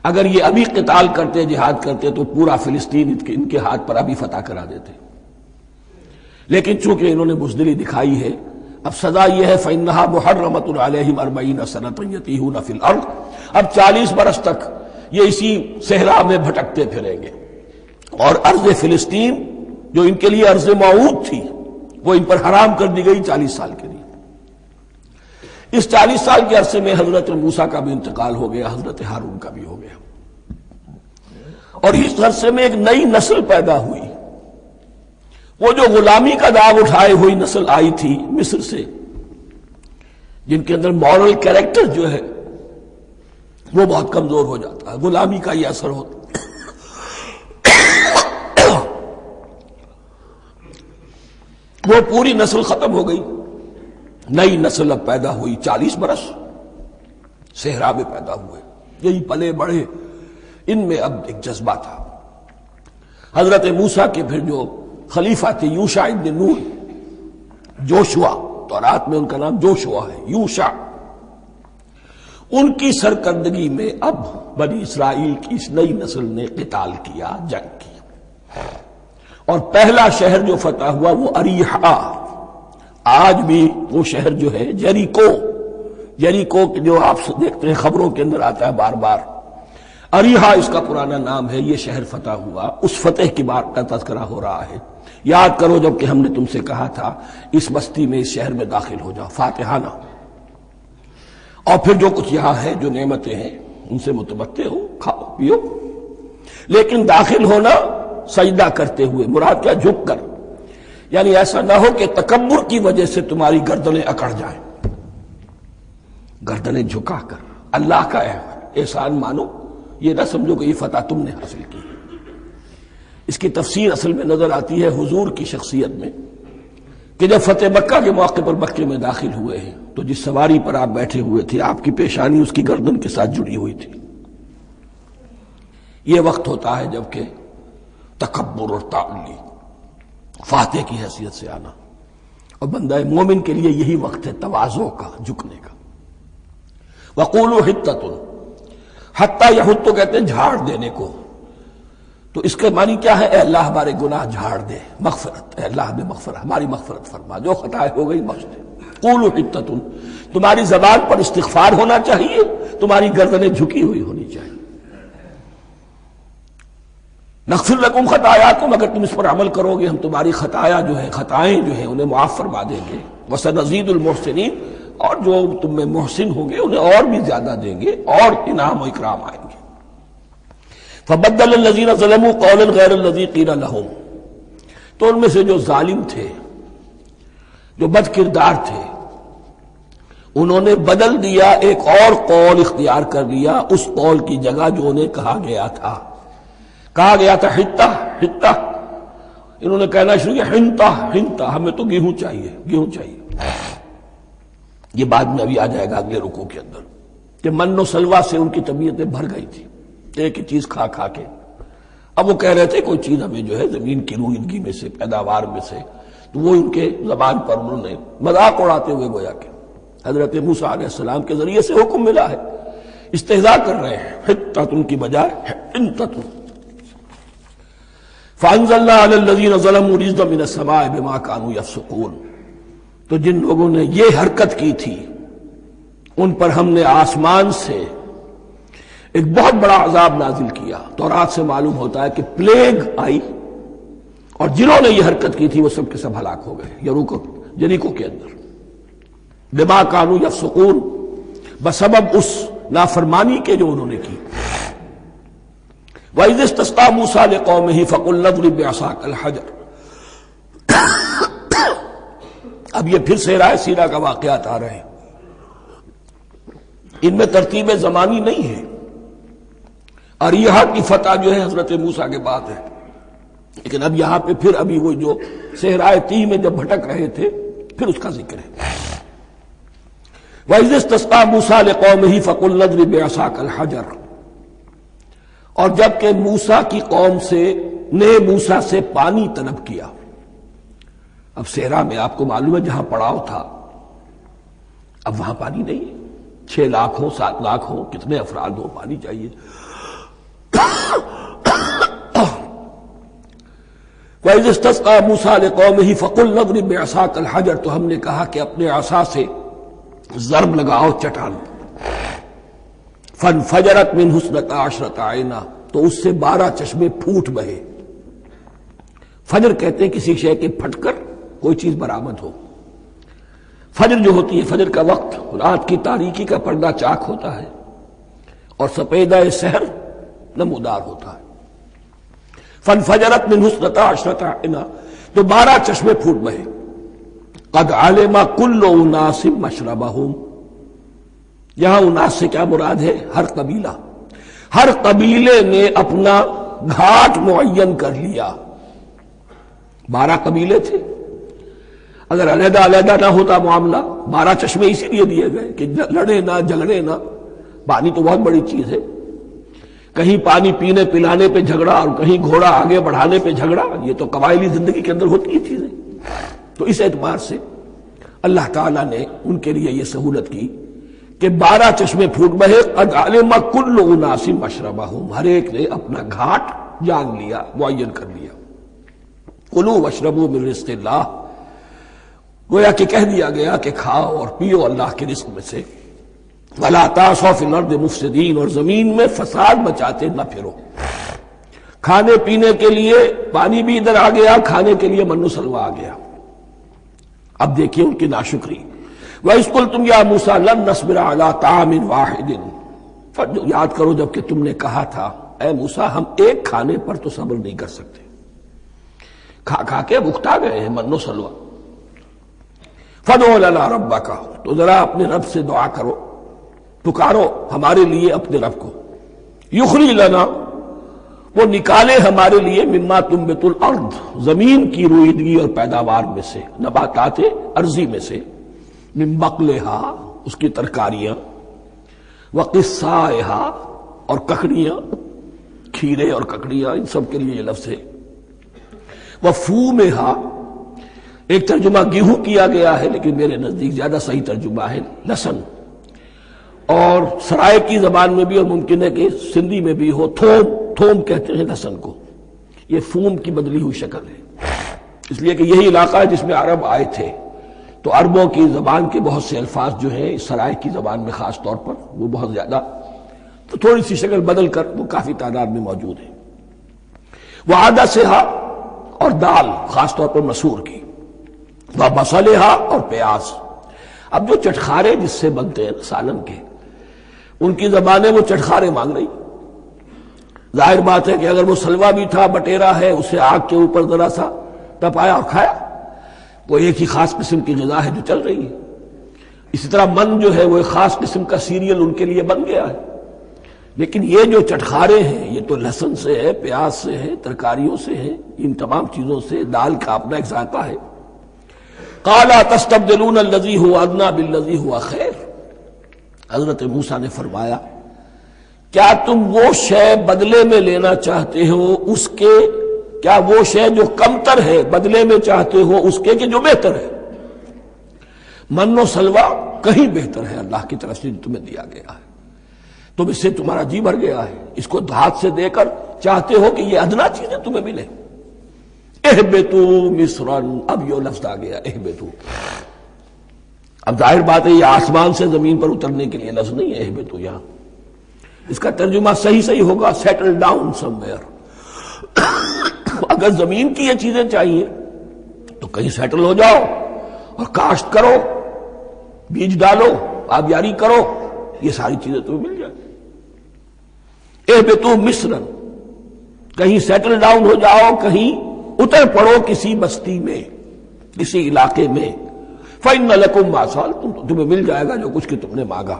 اگر یہ ابھی قتال کرتے، جہاد کرتے، تو پورا فلسطین ان کے ہاتھ پر ابھی فتح کرا دیتے، لیکن چونکہ انہوں نے بزدلی دکھائی ہے، اب سزا یہ ہے فَإِنَّهَا مُحَرَّمَةٌ عَلَيْهِمْ 40 سَنَةً يَتِيهُونَ فِي الْأَرْضِ، اب 40 برس تک یہ اسی صحرا میں بھٹکتے پھریں گے، اور ارض فلسطین جو ان کے لیے ارض موعود تھی وہ ان پر حرام کر دی گئی 40 سال کے لیے۔ اس 40 سال کے عرصے میں حضرت موسیٰ کا بھی انتقال ہو گیا، حضرت ہارون کا بھی ہو گیا، اور اس عرصے میں ایک نئی نسل پیدا ہوئی۔ وہ جو غلامی کا داغ اٹھائے ہوئی نسل آئی تھی مصر سے، جن کے اندر مورل کیریکٹر جو ہے وہ بہت کمزور ہو جاتا ہے، غلامی کا یہ اثر ہوتا ہے۔ وہ پوری نسل ختم ہو گئی، نئی نسل اب پیدا ہوئی، 40 برس صحرا میں پیدا ہوئے، یہی پلے بڑھے، ان میں اب ایک جذبہ تھا۔ حضرت موسیٰ کے پھر جو خلیفہ تھے یوشع ابن نون، جوشوا، تورات میں ان کا نام جوشوا ہے، یوشع، ان کی سرکردگی میں اب بنی اسرائیل کی اس نئی نسل نے قتال کیا، جنگ کی، اور پہلا شہر جو فتح ہوا وہ اریحا۔ آج بھی وہ شہر جو ہے جیریکو جو آپ دیکھتے ہیں خبروں کے اندر آتا ہے بار بار، اریحا اس کا پرانا نام ہے، یہ شہر فتح ہوا۔ اس فتح کی بات کا تذکرہ ہو رہا ہے۔ یاد کرو جب کہ ہم نے تم سے کہا تھا اس بستی میں، اس شہر میں داخل ہو جاؤ فاتحانہ، اور پھر جو کچھ یہاں ہے، جو نعمتیں ہیں، ان سے متمتع ہو، کھاؤ پیو، لیکن داخل ہونا سجدہ کرتے ہوئے، مراد کیا؟ جھک کر، یعنی ایسا نہ ہو کہ تکبر کی وجہ سے تمہاری گردنیں اکڑ جائیں، گردنیں جھکا کر اللہ کا احسان مانو، یہ نہ سمجھو کہ یہ فتح تم نے حاصل کی۔ اس کی تفسیر اصل میں نظر آتی ہے حضور کی شخصیت میں، کہ جب فتح مکہ کے موقع پر مکے میں داخل ہوئے ہیں تو جس سواری پر آپ بیٹھے ہوئے تھے، آپ کی پیشانی اس کی گردن کے ساتھ جڑی ہوئی تھی۔ یہ وقت ہوتا ہے جب کہ تکبر اور تعلی، فاتح کی حیثیت سے آنا، اور بندہ مومن کے لیے یہی وقت ہے تواضع کا، جھکنے کا۔ وَقُولُوا حِطَّةٌ، حتیٰ یحط تو کہتے ہیں جھاڑ دینے کو، تو اس کے معنی کیا ہے؟ اے اللہ ہمارے گناہ جھاڑ دے، مغفرت، اے اللہ ہمیں مغفرت، ہماری مغفرت فرما، جو خطائیں ہو گئی بخش دے۔ قولوا حِطَّةٌ، تمہاری زبان پر استغفار ہونا چاہیے، تمہاری گردنیں جھکی ہوئی ہونی چاہیے۔ نغفر لکم خطایاکم، اگر تم اس پر عمل کرو گے ہم تمہاری خطائیں جو ہیں انہیں معاف فرما دیں گے۔ وسنزید المحسنین، اور جو تم میں محسن ہوں گے انہیں اور بھی زیادہ دیں گے، اور انعام و اکرام آئیں گے۔ فبدل الذین ظلموا قولا غیر الذی قیل لہم، تو ان میں سے جو ظالم تھے، جو بد کردار تھے، انہوں نے بدل دیا، ایک اور قول اختیار کر لیا اس قول کی جگہ جو انہیں کہا گیا تھا حتہ حتہ، انہوں نے کہنا شروع کیا ہنتا ہنتا، ہمیں تو گیہوں چاہیے۔ یہ بعد میں ابھی آ جائے گا اگلے رکوع کے اندر، کہ من و سلوہ سے ان کی طبیعتیں بھر گئی تھی ایک ہی چیز کھا کھا کے۔ اب وہ کہہ رہے تھے کوئی چیز ہمیں جو ہے زمین کی روئیدگی میں سے، پیداوار میں سے، تو وہ ان کے زبان پر انہوں نے مذاق اڑاتے ہوئے گویا کہ حضرت موسیٰ علیہ السلام کے ذریعے سے حکم ملا ہے، استہزاء کر رہے ہیں، حتۃ کی بجائے حنتۃ۔ فَأَنزَلْنَا عَلَى الَّذِينَ ظَلَمُوا رِجْزًا مِّنَ السَّمَاءِ بِمَا كَانُوا يَفْسُقُونَ، تو جن لوگوں نے یہ حرکت کی تھی ان پر ہم نے آسمان سے ایک بہت بڑا عذاب نازل کیا۔ تورات سے معلوم ہوتا ہے کہ پلیگ آئی اور جنہوں نے یہ حرکت کی تھی وہ سب کے سب ہلاک ہو گئے یریکو کے اندر، بما کانوا یفسقون، بسبب اس نافرمانی کے جو انہوں نے کی۔ وَإِذِ اسْتَسْقَىٰ مُوسَىٰ لِقَوْمِهِ فَقُلْنَا اضْرِب بِّعَصَاكَ الْحَجَرَ۔ اب یہ پھر سے رائے سیرا کا واقعات آ رہے ہیں، ان میں ترتیب زمانی نہیں ہے۔ اریحا کی فتح جو ہے حضرت موسیٰ کے بعد ہے، لیکن اب یہاں پہ پھر ابھی وہ جو صحرائے تیہ میں جب بھٹک رہے تھے پھر اس کا ذکر ہے۔ وَإِذِ اسْتَسْقَىٰ مُوسَىٰ لِقَوْمِهِ فَقُلْنَا اضْرِب بِّعَصَاكَ الْحَجَرَ، اور جب کہ موسیٰ کی قوم نے موسیٰ سے پانی طلب کیا۔ اب صحرا میں آپ کو معلوم ہے جہاں پڑاؤ تھا اب وہاں پانی نہیں ہے، 6 لاکھ ہو 7 لاکھ ہو کتنے افراد ہو پانی چاہیے۔ وَإِذِ اسْتَسْقَىٰ مُوسَىٰ لِقَوْمِهِ فَقُلْنَا اضْرِب بِّعَصَاكَ الْحَجَرَ، تو ہم نے کہا کہ اپنے عصا سے ضرب لگاؤ چٹان، فَانْفَجَرَتْ مِنْهُ اثْنَتَا عَشْرَةَ عَيْنًا، تو اس سے 12 چشمے پھوٹ بہے۔ فجر کہتے ہیں کسی شے کے پھٹ کر کوئی چیز برآمد ہو۔ فجر جو ہوتی ہے، فجر کا وقت رات کی تاریکی کا پردہ چاک ہوتا ہے اور سپیدہ سحر نمودار ہوتا ہے۔ فَانْفَجَرَتْ مِنْهُ اثْنَتَا عَشْرَةَ عَيْنًا، تو 12 چشمے پھوٹ بہے۔ قَدْ عَلِمَ كُلُّ أُنَاسٍ مَشْرَبَهُمْ، یہاں اناس سے کیا مراد ہے؟ ہر قبیلہ، ہر قبیلے نے اپنا گھاٹ معین کر لیا۔ 12 قبیلے تھے، اگر علیحدہ علیحدہ نہ ہوتا معاملہ، 12 چشمے اسی لیے دیے گئے کہ لڑے نہ جھگڑے نہ۔ پانی تو بہت بڑی چیز ہے، کہیں پانی پینے پلانے پہ جھگڑا اور کہیں گھوڑا آگے بڑھانے پہ جھگڑا، یہ تو قبائلی زندگی کے اندر ہوتی ہی چیزیں۔ تو اس اعتبار سے اللہ تعالیٰ نے ان کے لیے یہ سہولت کی کہ 12 چشمے پھوٹ بہے۔ قد علم کل اناس مشربہم، ہر ایک نے اپنا گھاٹ جان لیا، معین کر لیا۔ کلوا واشربوا من رزق اللہ، گویا کہ کہہ دیا گیا کہ کھاؤ اور پیو اللہ کے رزق میں سے۔ ولا تعثوا فی الارض مفسدین، اور زمین میں فساد مچاتے نہ پھرو۔ کھانے پینے کے لیے پانی بھی ادھر آ گیا، کھانے کے لیے من و سلوہ آ گیا۔ اب دیکھیے ان کی ناشکری۔ وَإِذْ قُلْتُمْ يَا مُوسَىٰ لَن نَّصْبِرَ عَلَىٰ طَعَامٍ وَاحِدٍ، یاد کرو جب کہ تم نے کہا تھا اے موسیٰ ہم ایک کھانے پر تو صبر نہیں کر سکتے، کھا کھا کے بکھتا گئے ہیں من و سلوہ۔ فَادْعُ لَنَا رَبَّكَ، تو ذرا اپنے رب سے دعا کرو، پکارو ہمارے لیے اپنے رب کو۔ یخرج لنا، وہ نکالے ہمارے لیے، مما تنبت الارض، زمین کی روئیدگی اور پیداوار میں سے، نباتات ارضی میں سے، من بقلہا، اس کی ترکاریاں، وقصائہا، اور ککڑیاں، کھیرے اور ککڑیاں، ان سب کے لیے یہ لفظ ہے۔ وفومہا، ایک ترجمہ گیہوں کیا گیا ہے لیکن میرے نزدیک زیادہ صحیح ترجمہ ہے لہسن، اور سرائے کی زبان میں بھی اور ممکن ہے کہ سندھی میں بھی ہو تھوم، تھوم کہتے ہیں لہسن کو، یہ فوم کی بدلی ہوئی شکل ہے، اس لیے کہ یہی علاقہ ہے جس میں عرب آئے تھے، تو عربوں کی زبان کے بہت سے الفاظ جو ہیں اس سرائے کی زبان میں خاص طور پر وہ بہت زیادہ، تو تھوڑی سی شکل بدل کر وہ کافی تعداد میں موجود ہے۔ وعدسہا، اور دال خاص طور پر مسور کی، وبصلہا، اور پیاز۔ اب جو چٹخارے جس سے بنتے ہیں سالن کے، ان کی زبانیں وہ چٹخارے مانگ رہی۔ ظاہر بات ہے کہ اگر وہ سلوا بھی تھا، بٹیرا ہے، اسے آگ کے اوپر ذرا سا تپایا اور کھایا، وہ ایک ہی خاص قسم کی غذا ہے جو چل رہی ہے۔ اسی طرح من جو ہے وہ ایک خاص قسم کا سیریل ان کے لیے بن گیا ہے۔ لیکن یہ جو چٹخارے ہیں یہ تو لہسن سے ہے، پیاز سے ہے، ترکاریوں سے ہے، ان تمام چیزوں سے، دال کا اپنا ایک ذائقہ ہے۔ قَالَ تَسْتَبْدِلُونَ الَّذِي هُوَ أَدْنَىٰ بِالَّذِي هُوَ خَيْرٌ، حضرت موسیٰ نے فرمایا کیا تم وہ شے بدلے میں لینا چاہتے ہو اس کے، کیا وہ شے جو کمتر ہے بدلے میں چاہتے ہو اس کے کہ جو بہتر ہے؟ من و سلوہ کہیں بہتر ہے اللہ کی طرف سے جو تمہیں دیا گیا ہے، تم اس سے تمہارا جی بھر گیا ہے، اس کو ہاتھ سے دے کر چاہتے ہو کہ یہ ادنا چیزیں تمہیں ملے۔ اہبتوا مصرا، اب یہ لفظ آ گیا اہبتوا، اب ظاہر بات ہے یہ آسمان سے زمین پر اترنے کے لیے لفظ نہیں ہے اہبتوا، یہاں اس کا ترجمہ صحیح ہوگا سیٹل ڈاؤن سم ویئر۔ اگر زمین کی یہ چیزیں چاہیے تو کہیں سیٹل ہو جاؤ اور کاشت کرو، بیج ڈالو، آبیاری کرو، یہ ساری چیزیں تمہیں مل جائیں۔ اہبطوا مصرا، کہیں سیٹل ڈاؤن ہو جاؤ، کہیں اتر پڑو کسی بستی میں، کسی علاقے میں، فإن لکم ما سألتم، تمہیں مل جائے گا جو کچھ کہ تم نے مانگا۔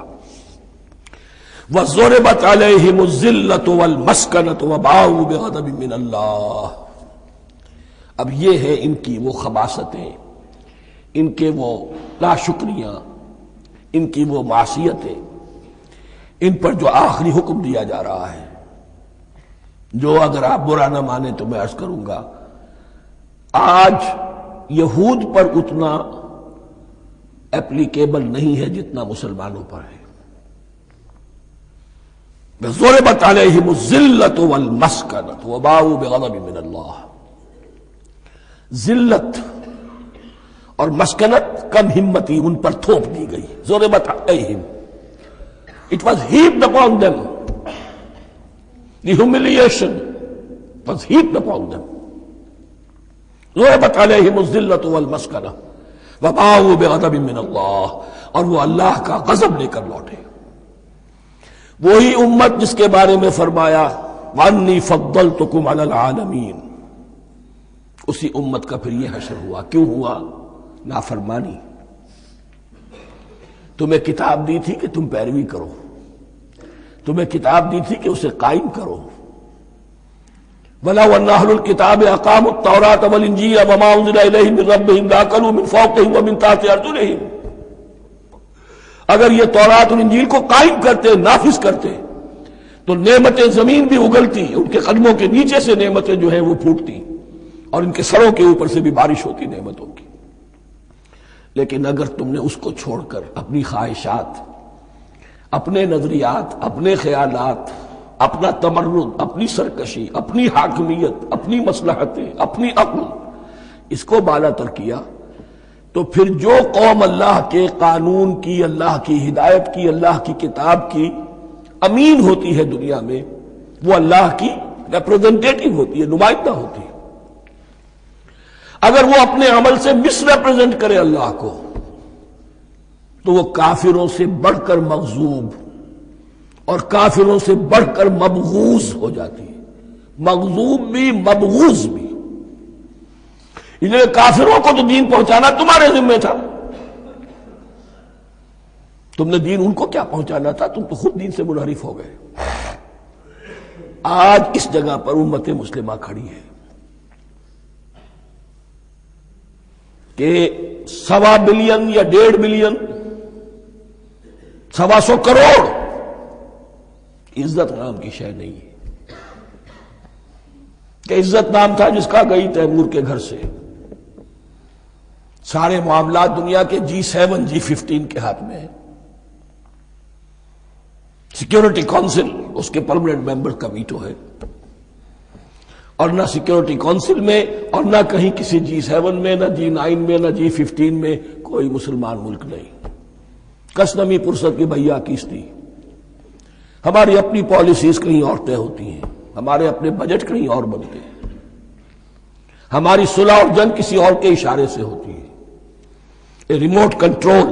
وَضُرِبَتْ عَلَيْهِمُ الذِّلَّةُ وَالْمَسْكَنَةُ وَبَاءُوا بِغَضَبٍ مِّنَ اللَّهِ۔ اب یہ ہے ان کی وہ خباثتیں، ان کے وہ ناشکریاں، ان کی وہ معصیتیں، ان پر جو آخری حکم دیا جا رہا ہے، جو اگر آپ برا نہ مانیں تو میں عرض کروں گا آج یہود پر اتنا اپلیکیبل نہیں ہے جتنا مسلمانوں پر ہے۔ ضربت علیہم الذلۃ والمسکنۃ وباؤوا بغضب من اللہ۔ ذلت اور مسکنت، کم ہمتی ان پر تھوپ دی گئی۔ ضربت علیہم، it was heaped upon them، the humiliation was heaped upon them۔ ضربت علیہم الذلۃ والمسکنۃ وباؤوا بغضب من اللہ، اور وہ اللہ کا غضب لے کر لوٹے۔ وہی امت جس کے بارے میں فرمایا وَأَنِّي فَضَّلْتُكُمْ عَلَى الْعَالَمِينَ، اسی امت کا پھر یہ حشر ہوا۔ کیوں ہوا؟ نافرمانی۔ تمہیں کتاب دی تھی کہ تم پیروی کرو، تمہیں کتاب دی تھی کہ اسے قائم کرو۔ وَلَوْ أَنَّ أَهْلَ الْكِتَابِ أَقَامُوا التَّوْرَاةَ وَالْإِنْجِيلَ وَمَا أُنزِلَ إِلَيْهِمْ مِنْ رَبِّهِمْ لَأَكَلُوا مِنْ فَوْقِهِمْ وَمِنْ تَحْتِ أَرْجُلِهِمْ۔ اگر یہ تورات اور انجیل کو قائم کرتے، نافذ کرتے، تو نعمتیں زمین بھی اگلتی، ان کے قدموں کے نیچے سے نعمتیں جو ہیں وہ پھوٹتی، اور ان کے سروں کے اوپر سے بھی بارش ہوتی نعمتوں کی۔ لیکن اگر تم نے اس کو چھوڑ کر اپنی خواہشات، اپنے نظریات، اپنے خیالات، اپنا تمرد، اپنی سرکشی، اپنی حاکمیت، اپنی مصلحتیں، اپنی عقل، اس کو بالا تر کیا، تو پھر جو قوم اللہ کے قانون کی، اللہ کی ہدایت کی، اللہ کی کتاب کی امین ہوتی ہے دنیا میں، وہ اللہ کی ریپرزنٹیٹو ہوتی ہے، نمائندہ ہوتی ہے۔ اگر وہ اپنے عمل سے مس ریپرزینٹ کرے اللہ کو، تو وہ کافروں سے بڑھ کر مغضوب اور کافروں سے بڑھ کر مبغوض ہو جاتی ہے۔ مغضوب بھی، مبغوض بھی۔ اس لیے کافروں کو تو دین پہنچانا تمہارے ذمہ تھا، تم نے دین ان کو کیا پہنچانا تھا، تم تو خود دین سے منحرف ہو گئے۔ آج اس جگہ پر امت مسلمہ کھڑی ہے کہ 1.25 بلین یا 1.5 بلین، 125 کروڑ عزت نام کی شے نہیں ہے کہ عزت نام تھا جس کا گئی تیمور کے گھر سے۔ سارے معاملات دنیا کے G7 G15 کے ہاتھ میں ہیں۔ سیکیورٹی کونسل اس کے پرماننٹ ممبر کا ویٹو ہے، اور نہ سیکیورٹی کونسل میں اور نہ کہیں کسی G7 میں، نہ G9 میں، نہ G15 میں کوئی مسلمان ملک نہیں۔ کس نمی پرست کی بھیا کیستی۔ ہماری اپنی پالیسیز کہیں اور طے ہوتی ہیں، ہمارے اپنے بجٹ کہیں اور بنتے ہیں، ہماری صلح اور جنگ کسی اور کے اشارے سے ہوتی ہے۔ ریموٹ کنٹرول،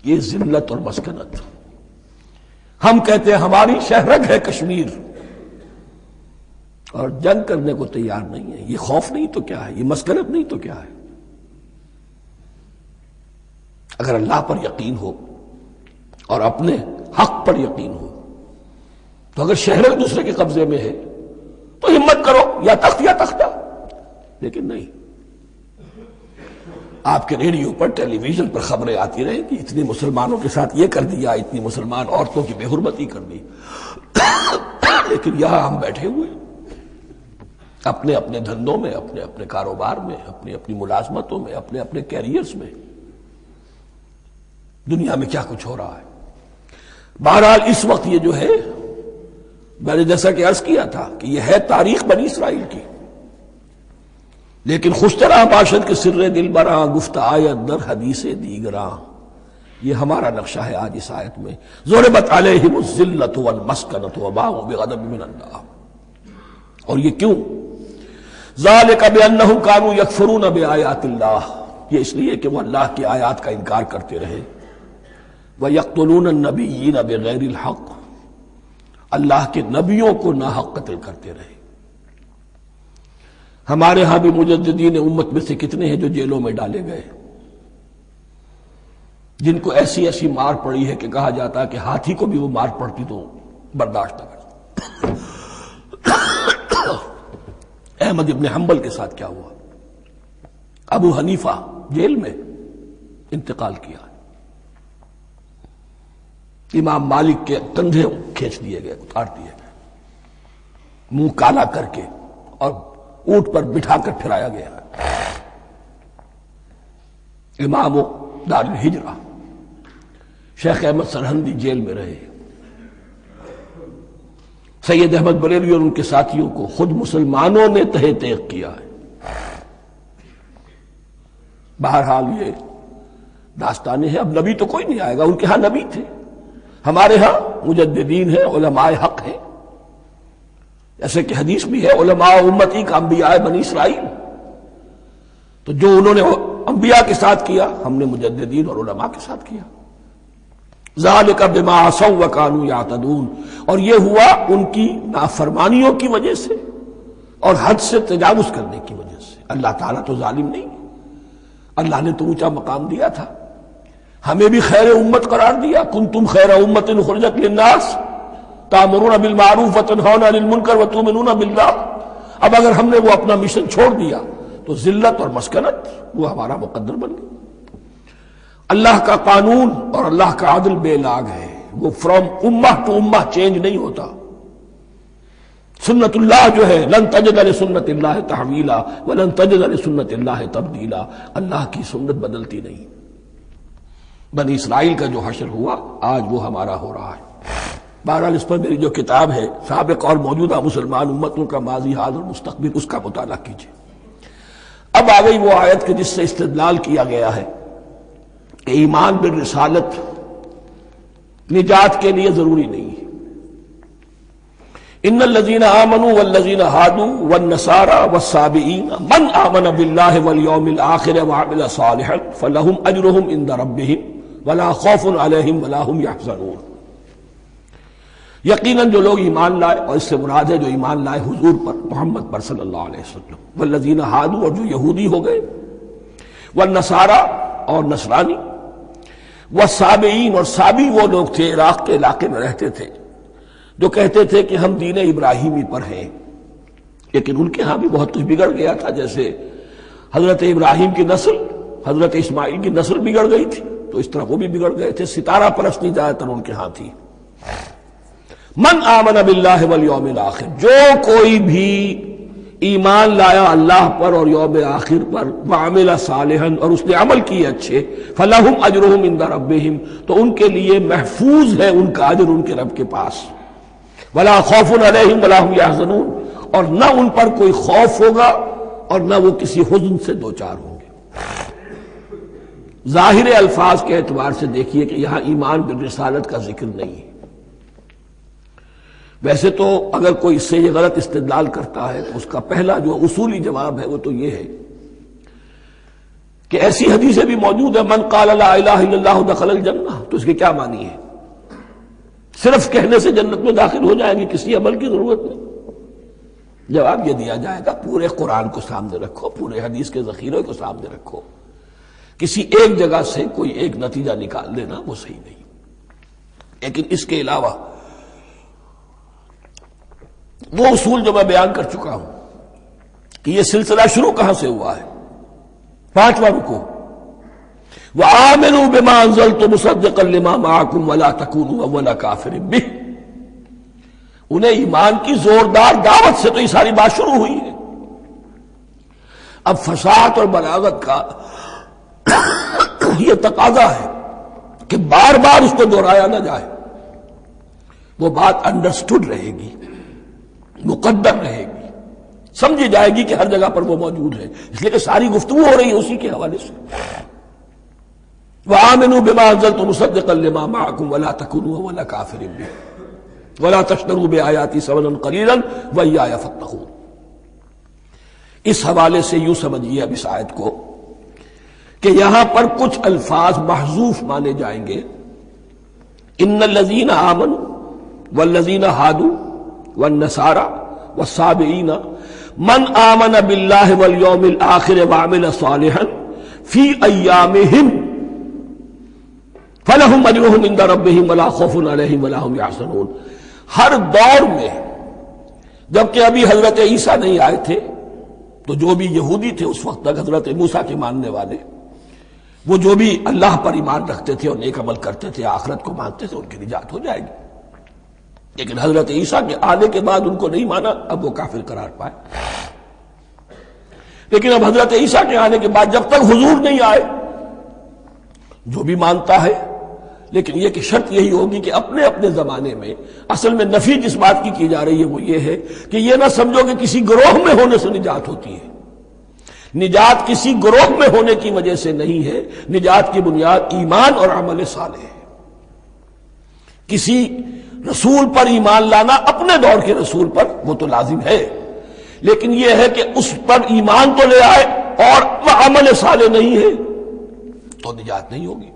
یہ ذلت اور مسکنت۔ ہم کہتے ہیں ہماری شہرگ ہے کشمیر، اور جنگ کرنے کو تیار نہیں ہے۔ یہ خوف نہیں تو کیا ہے؟ یہ مسکنت نہیں تو کیا ہے؟ اگر اللہ پر یقین ہو اور اپنے حق پر یقین ہو تو اگر شہر دوسرے کے قبضے میں ہے تو ہمت کرو، یا تخت یا تختہ، لیکن نہیں۔ آپ کے ریڈیو پر، ٹیلی ویژن پر خبریں آتی رہیں کہ اتنے مسلمانوں کے ساتھ یہ کر دیا، اتنی مسلمان عورتوں کی بے حرمتی کر دی، لیکن یہاں ہم بیٹھے ہوئے اپنے اپنے دھندوں میں، اپنے اپنے کاروبار میں، اپنی اپنی ملازمتوں میں، اپنے اپنے کیریئرز میں، دنیا میں کیا کچھ ہو رہا ہے۔ بہرحال اس وقت یہ جو ہے، میں نے جیسا کہ عرض کیا تھا کہ یہ ہے تاریخ بنی اسرائیل کی، لیکن خوشترا باشد کے سر دل براں، گفت آیت در حدیث دیگراں، یہ ہمارا نقشہ ہے آج اس آیت میں۔ ضربت علیہم الذلۃ والمسکنۃ وباؤوا بغضب من اللہ۔ اور یہ کیوں؟ ذالک بانہم کانوا یکفرون بآیات اللہ، یہ اس لیے کہ وہ اللہ کی آیات کا انکار کرتے رہے، وَيَقْتُلُونَ النَّبِيِّينَ بِغَيْرِ الْحَقِّ، اللہ کے نبیوں کو ناحق قتل کرتے رہے۔ ہمارے ہاں بھی مجددین امت میں سے کتنے ہیں جو جیلوں میں ڈالے گئے، جن کو ایسی ایسی مار پڑی ہے کہ کہا جاتا ہے کہ ہاتھی کو بھی وہ مار پڑتی تو برداشت نہ کرتا۔ احمد ابن حنبل کے ساتھ کیا ہوا؟ ابو حنیفہ جیل میں انتقال کیا، امام مالک کے کندھے کھینچ دیے گئے، اتار دیے گئے، منہ کالا کر کے اور اونٹ پر بٹھا کر پھرایا گیا۔ امام دار الہجرہ شیخ احمد سرہندی جیل میں رہے، سید احمد بریلوی اور ان کے ساتھیوں کو خود مسلمانوں نے تہہ تیغ کیا ہے۔ بہرحال یہ داستانیں ہیں، اب نبی تو کوئی نہیں آئے گا، ان کے ہاں نبی تھے، ہمارے ہاں مجددین ہیں، علماء حق ہیں، جیسے کہ حدیث بھی ہے علماء امتی کا انبیاء بنی اسرائیل، تو جو انہوں نے انبیاء کے ساتھ کیا ہم نے مجددین اور علماء کے ساتھ کیا۔ ذالک بما عصوا وکانوا یعتدون، اور یہ ہوا ان کی نافرمانیوں کی وجہ سے اور حد سے تجاوز کرنے کی وجہ سے۔ اللہ تعالیٰ تو ظالم نہیں، اللہ نے تو اونچا مقام دیا تھا، ہمیں بھی خیر امت قرار دیا، کنتم خیر امت اخرجت للناس تأمرون بالمعروف وتنہون عن المنکر وتؤمنون باللہ۔ اب اگر ہم نے وہ اپنا مشن چھوڑ دیا تو ذلت اور مسکنت وہ ہمارا مقدر بن گئی۔ اللہ کا قانون اور اللہ کا عدل بے لاگ ہے، وہ فرام امہ ٹو امہ چینج نہیں ہوتا۔ سنت اللہ جو ہے لن تجد لسنت اللہ تحویلا ولن تجد لسنت اللہ تبدیلا، اللہ کی سنت بدلتی نہیں۔ بنی اسرائیل کا جو حشر ہوا آج وہ ہمارا ہو رہا ہے۔ بہرحال اس پر میری جو کتاب ہے سابق اور موجودہ مسلمان امتوں کا ماضی حال اور مستقبل، اس کا مطالعہ کیجیے۔ اب آ گئی وہ آیت کہ جس سے استدلال کیا گیا ہے کہ ایمان بالرسالت نجات کے لیے ضروری نہیں ہے۔ ان الذین آمنوا والذین ہادوا والنصارى والصابئین من آمن باللہ والیوم الآخر وعمل صالحا فلہم اجرہم عند ربہم ولا خوف علیہم ولا ہم یحزنون۔ یقیناً جو لوگ ایمان لائے، اور اس سے مراد ہے جو ایمان لائے حضور پر، محمد پر صلی اللہ علیہ وسلم، والذین ہادوا، اور جو یہودی ہو گئے، والنصارى، اور نصرانی، والصابئین، اور صابی وہ لوگ تھے عراق کے علاقے میں رہتے تھے جو کہتے تھے کہ ہم دین ابراہیمی پر ہیں، لیکن ان کے ہاں بھی بہت کچھ بگڑ گیا تھا، جیسے حضرت ابراہیم کی نسل حضرت اسماعیل کی نسل بگڑ گئی تھی تو اس طرح وہ بھی بگڑ گئے تھے، ستارہ پرستی زیادہ تر ان کے ہاں تھی۔ من آمن باللہ والیوم الآخر، جو کوئی بھی ایمان لایا اللہ پر اور یوم آخر پر، وعمل صالحا، اور اس نے عمل کیے اچھے، فلہم اجرہم عند ربہم، تو ان کے لیے محفوظ ہے ان کا اجر ان کے رب کے پاس، ولا خوف علیہم ولا ہم یحزنون، اور نہ ان پر کوئی خوف ہوگا اور نہ وہ کسی حزن سے دوچار ہوں گے۔ ظاہر الفاظ کے اعتبار سے دیکھیے کہ یہاں ایمان بالرسالت کا ذکر نہیں ہے۔ ویسے تو اگر کوئی اس سے یہ غلط استدلال کرتا ہے تو اس کا پہلا جو اصولی جواب ہے وہ تو یہ ہے کہ ایسی حدیثیں بھی موجود ہیں، من قال لا الہ الا اللہ دخل الجنہ، تو اس کے کیا معنی ہے؟ صرف کہنے سے جنت میں داخل ہو جائیں گے، کسی عمل کی ضرورت نہیں؟ جواب یہ دیا جائے گا پورے قرآن کو سامنے رکھو، پورے حدیث کے ذخیرے کو سامنے رکھو، کسی ایک جگہ سے کوئی ایک نتیجہ نکال لینا وہ صحیح نہیں۔ لیکن اس کے علاوہ وہ اصول جو میں بیان کر چکا ہوں کہ یہ سلسلہ شروع کہاں سے ہوا ہے، 5واں رکوع، وآمنوا بما انزلت مصدقا لما معكم ولا تكونوا اول كافر به، انہیں ایمان کی زوردار دعوت سے تو یہ ساری بات شروع ہوئی ہے۔ اب فصاحت اور بلاغت کا یہ تقاضا ہے کہ بار بار اس کو دہرایا نہ جائے، وہ بات انڈرسٹوڈ رہے گی، مقدر رہے گی، سمجھی جائے گی کہ ہر جگہ پر وہ موجود ہے، اس لیے کہ ساری گفتگو ہو رہی ہے اسی کے حوالے سے۔ وآمنوا بما انزلت مصدقا لما معكم ولا تكونوا اول كافر به ولا تشتروا بآياتي ثمنا قليلا وإياي فاتقون۔ اس حوالے سے یوں سمجھیے اب اس آیت کو کہ یہاں پر کچھ الفاظ محذوف مانے جائیں گے. ان الذین آمنوا والذین ہادوا والنصارى والصابئین من آمن باللہ والیوم الآخر وعمل صالحا فی ایامہم فلہم اجرہم عند ربہم ولا خوف علیہم ولا ہم یحزنون. ہر دور میں جبکہ ابھی حضرت عیسیٰ نہیں آئے تھے تو جو بھی یہودی تھے اس وقت تک حضرت موسیٰ کے ماننے والے، وہ جو بھی اللہ پر ایمان رکھتے تھے اور نیک عمل کرتے تھے، آخرت کو مانتے تھے، ان کی نجات ہو جائے گی. لیکن حضرت عیسیٰ کے آنے کے بعد ان کو نہیں مانا، اب وہ کافر قرار پائے. لیکن اب حضرت عیسیٰ کے آنے کے بعد جب تک حضور نہیں آئے جو بھی مانتا ہے، لیکن یہ کہ شرط یہی ہوگی کہ اپنے اپنے زمانے میں، اصل میں نفی جس بات کی جا رہی ہے وہ یہ ہے کہ یہ نہ سمجھو کہ کسی گروہ میں ہونے سے نجات ہوتی ہے. نجات کسی گروہ میں ہونے کی وجہ سے نہیں ہے، نجات کی بنیاد ایمان اور عمل صالح ہے. کسی رسول پر ایمان لانا اپنے دور کے رسول پر وہ تو لازم ہے، لیکن یہ ہے کہ اس پر ایمان تو لے آئے اور وہ عمل صالح نہیں ہے تو نجات نہیں ہوگی.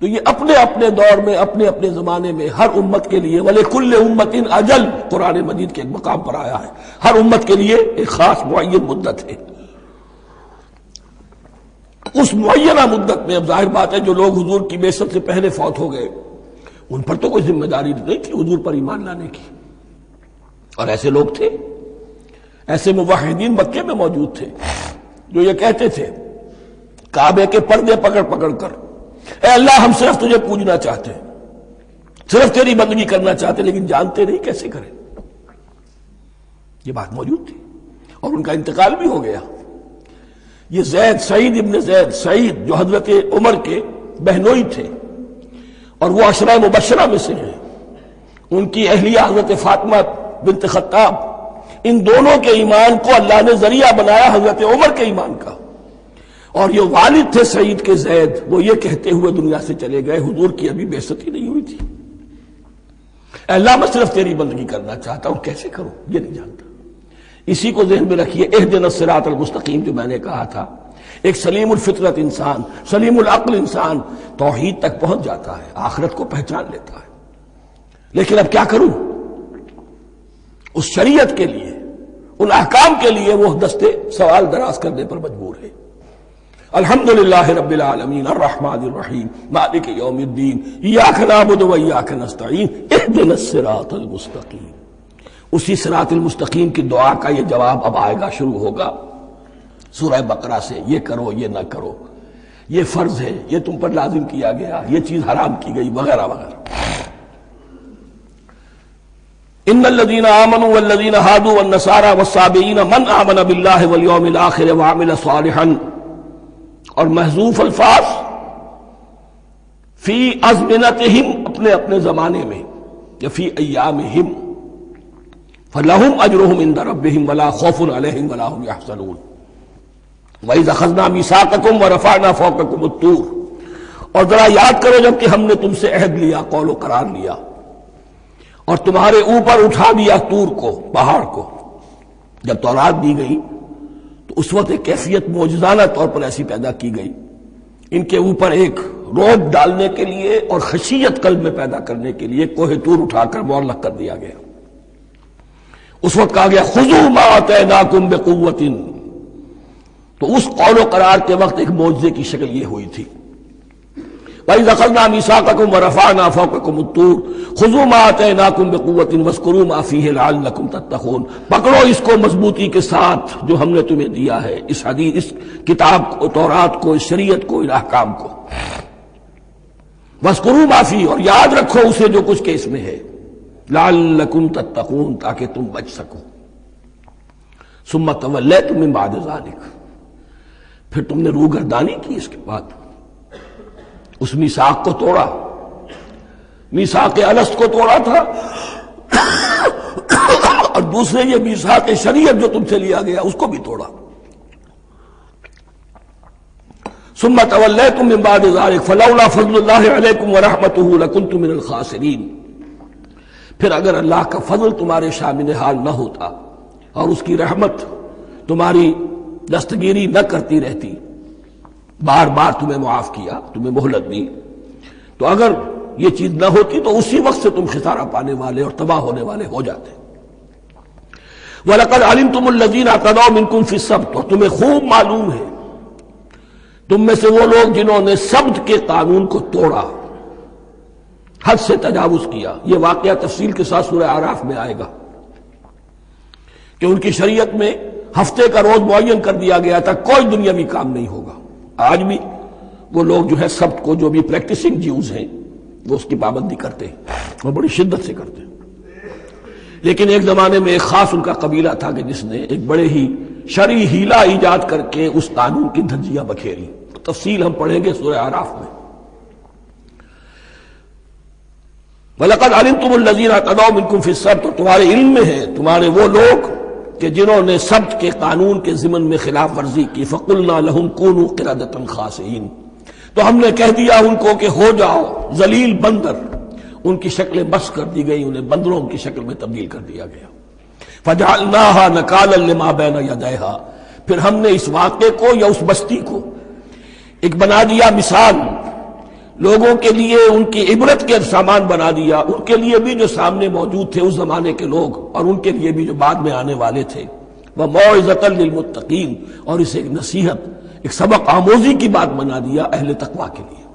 تو یہ اپنے اپنے دور میں، اپنے اپنے زمانے میں ہر امت کے لیے وَلِكُلِّ أُمَّةٍ أَجَلٌ قرآن مجید کے ایک مقام پر آیا ہے، ہر امت کے لیے ایک خاص معین مدت ہے. اس معینہ مدت میں اب ظاہر بات ہے جو لوگ حضور کی بعثت سے پہلے فوت ہو گئے ان پر تو کوئی ذمہ داری نہیں تھی حضور پر ایمان لانے کی، اور ایسے لوگ تھے، ایسے موحدین مکے میں موجود تھے جو یہ کہتے تھے کعبے کے پردے پکڑ پکڑ کر، اے اللہ ہم صرف تجھے پوجنا چاہتے ہیں، صرف تیری بندگی کرنا چاہتے، لیکن جانتے نہیں کیسے کریں. یہ بات موجود تھی اور ان کا انتقال بھی ہو گیا. یہ زید، سعید ابن زید، سعید جو حضرت عمر کے بہنوئی تھے اور وہ عشرہ مبشرہ میں سے ہیں، ان کی اہلیہ حضرت فاطمہ بنت خطاب، ان دونوں کے ایمان کو اللہ نے ذریعہ بنایا حضرت عمر کے ایمان کا. اور یہ والد تھے سعید کے زید، وہ یہ کہتے ہوئے دنیا سے چلے گئے حضور کی ابھی بعثت ہی نہیں ہوئی تھی، اے اللہ میں صرف تیری بندگی کرنا چاہتا ہوں، کیسے کروں یہ نہیں جانتا. اسی کو ذہن میں رکھیے، اہدنا الصراط المستقیم جو میں نے کہا تھا، ایک سلیم الفطرت انسان، سلیم العقل انسان توحید تک پہنچ جاتا ہے، آخرت کو پہچان لیتا ہے. لیکن اب کیا کروں؟ اس شریعت کے لیے، ان احکام کے لیے وہ دستے سوال دراز کرنے پر مجبور ہے. الحمدللہ رب العالمین الرحمن الرحیم مالک یوم الدین ایاک نعبد و ایاک نستعین اہدنا الصراط المستقیم. اسی صراط المستقیم کی دعا کا یہ جواب اب آئے گا، شروع ہوگا سورہ بقرہ سے. یہ کرو، یہ نہ کرو، یہ فرض ہے، یہ تم پر لازم کیا گیا، یہ چیز حرام کی گئی، وغیرہ وغیرہ. ان الذین آمنوا والذین ہادوا والنصارى والصابئین من آمن باللہ والیوم الآخر وعمل صالحا. اور محذوف الفاظ فی ازمنتہم، اپنے اپنے زمانے میں، یا فی ایامہم، فلہم اجرہم عند ربہم ولا خوف علیہم ولا ہم یحزنون. وَإِذْ أَخَذْنَا مِيثَاقَكُمْ وَرَفَعْنَا فَوْقَكُمُ الطُّورَ. اور ذرا یاد کرو جب کہ ہم نے تم سے عہد لیا، قول و قرار لیا، اور تمہارے اوپر اٹھا دیا طور کو، پہاڑ کو. جب تورات دی گئی تو اس وقت ایک کیفیت معجزانہ طور پر ایسی پیدا کی گئی، ان کے اوپر ایک روب ڈالنے کے لیے اور خشیت قلب میں پیدا کرنے کے لیے کوہ طور اٹھا کر معلق کر دیا گیا. اس وقت کہا گیا خذوا ما آتیناکم بقوۃ. تو اس قول و قرار کے وقت ایک معجزے کی شکل یہ ہوئی تھی. وَإِذْ أَخَذْنَا مِيثَاقَكُمْ وَرَفَعْنَا فَوْقَكُمُ الطُّورَ خُذُوا مَا آتَيْنَاكُمْ بِقُوَّةٍ وَاذْكُرُوا مَا فِيهِ لَعَلَّكُمْ تَتَّقُونَ. پکڑو اس کو مضبوطی کے ساتھ جو ہم نے تمہیں دیا ہے، اس حدیث، اس کتاب کو، تورات کو، اس شریعت کو، ان احکام کو. وَاذْكُرُوا مَا فِيهِ، اور یاد رکھو اسے جو کچھ کہ اس میں ہے، لَعَلَّكُمْ تَتَّقُونَ، تاکہ تم بچ سکو. ثُمَّ تَوَلَّيْتُم مِّن بَعْدِ ذَلِكَ، پھر تم نے روگردانی کی اس کے بعد، اس میثاق کو توڑا، میثاق الست کو توڑا تھا، اور دوسرے یہ میثاق شریعت جو تم سے لیا گیا اس کو بھی توڑا. ثم تولیتم من بعد ذلک فلولا فضل اللہ علیکم ورحمتہ لکنتم من الخاسرین. پھر اگر اللہ کا فضل تمہارے شامل حال نہ ہوتا اور اس کی رحمت تمہاری دستگیری نہ کرتی رہتی، بار بار تمہیں معاف کیا، تمہیں مہلت دی، تو اگر یہ چیز نہ ہوتی تو اسی وقت سے تم خسارہ پانے والے اور تباہ ہونے والے ہو جاتے۔ وَلَقَدْ عَلِمْتُمُ الَّذِينَ اعْتَدَوْا مِنْكُمْ فِي السَّبْتِ، اور تمہیں خوب معلوم ہے تم میں سے وہ لوگ جنہوں نے سبت کے قانون کو توڑا، حد سے تجاوز کیا۔ یہ واقعہ تفصیل کے ساتھ سورہ اعراف میں آئے گا کہ ان کی شریعت میں ہفتے کا روز معین کر دیا گیا تھا، کوئی دنیاوی کام نہیں ہوگا۔ آج بھی وہ لوگ جو ہے سبت کو، جو بھی پریکٹسنگ جیوز ہیں، وہ اس کی پابندی کرتے ہیں اور بڑی شدت سے کرتے ہیں۔ لیکن ایک زمانے میں ایک خاص ان کا قبیلہ تھا کہ جس نے ایک بڑے ہی شرعی ہیلا ایجاد کر کے اس قانون کی دھجیاں بکھیری۔ تفصیل ہم پڑھیں گے سورہ اعراف میں۔ وَلَقَدْ عَلِمْتُمُ الَّذِينَ اعْتَدَوْا مِنْكُمْ فِي السَّبْتِ، اور تمہارے علم میں ہے تمہارے وہ لوگ کہ جنہوں نے سبت کے قانون کے ضمن میں خلاف ورزی کی۔ فَقُلْنَا لَهُمْ كُونُوا قِرَدَةً خَاسِئِينَ، تو ہم نے کہہ دیا ان کو کہ ہو جاؤ ذلیل بندر۔ ان کی شکلیں بس کر دی گئی، انہیں بندروں کی شکل میں تبدیل کر دیا گیا۔ فَجَعَلْنَاهَا نَكَالًا لِمَا بَيْنَ يَدَيْهَا، پھر ہم نے اس واقعے کو یا اس بستی کو ایک بنا دیا مثال، لوگوں کے لیے ان کی عبرت کے سامان بنا دیا، ان کے لیے بھی جو سامنے موجود تھے اس زمانے کے لوگ، اور ان کے لیے بھی جو بعد میں آنے والے تھے۔ وَمَوْعِظَةً لِّلْمُتَّقِينَ، اور اسے ایک نصیحت، ایک سبق آموزی کی بات بنا دیا اہل تقویٰ کے لیے۔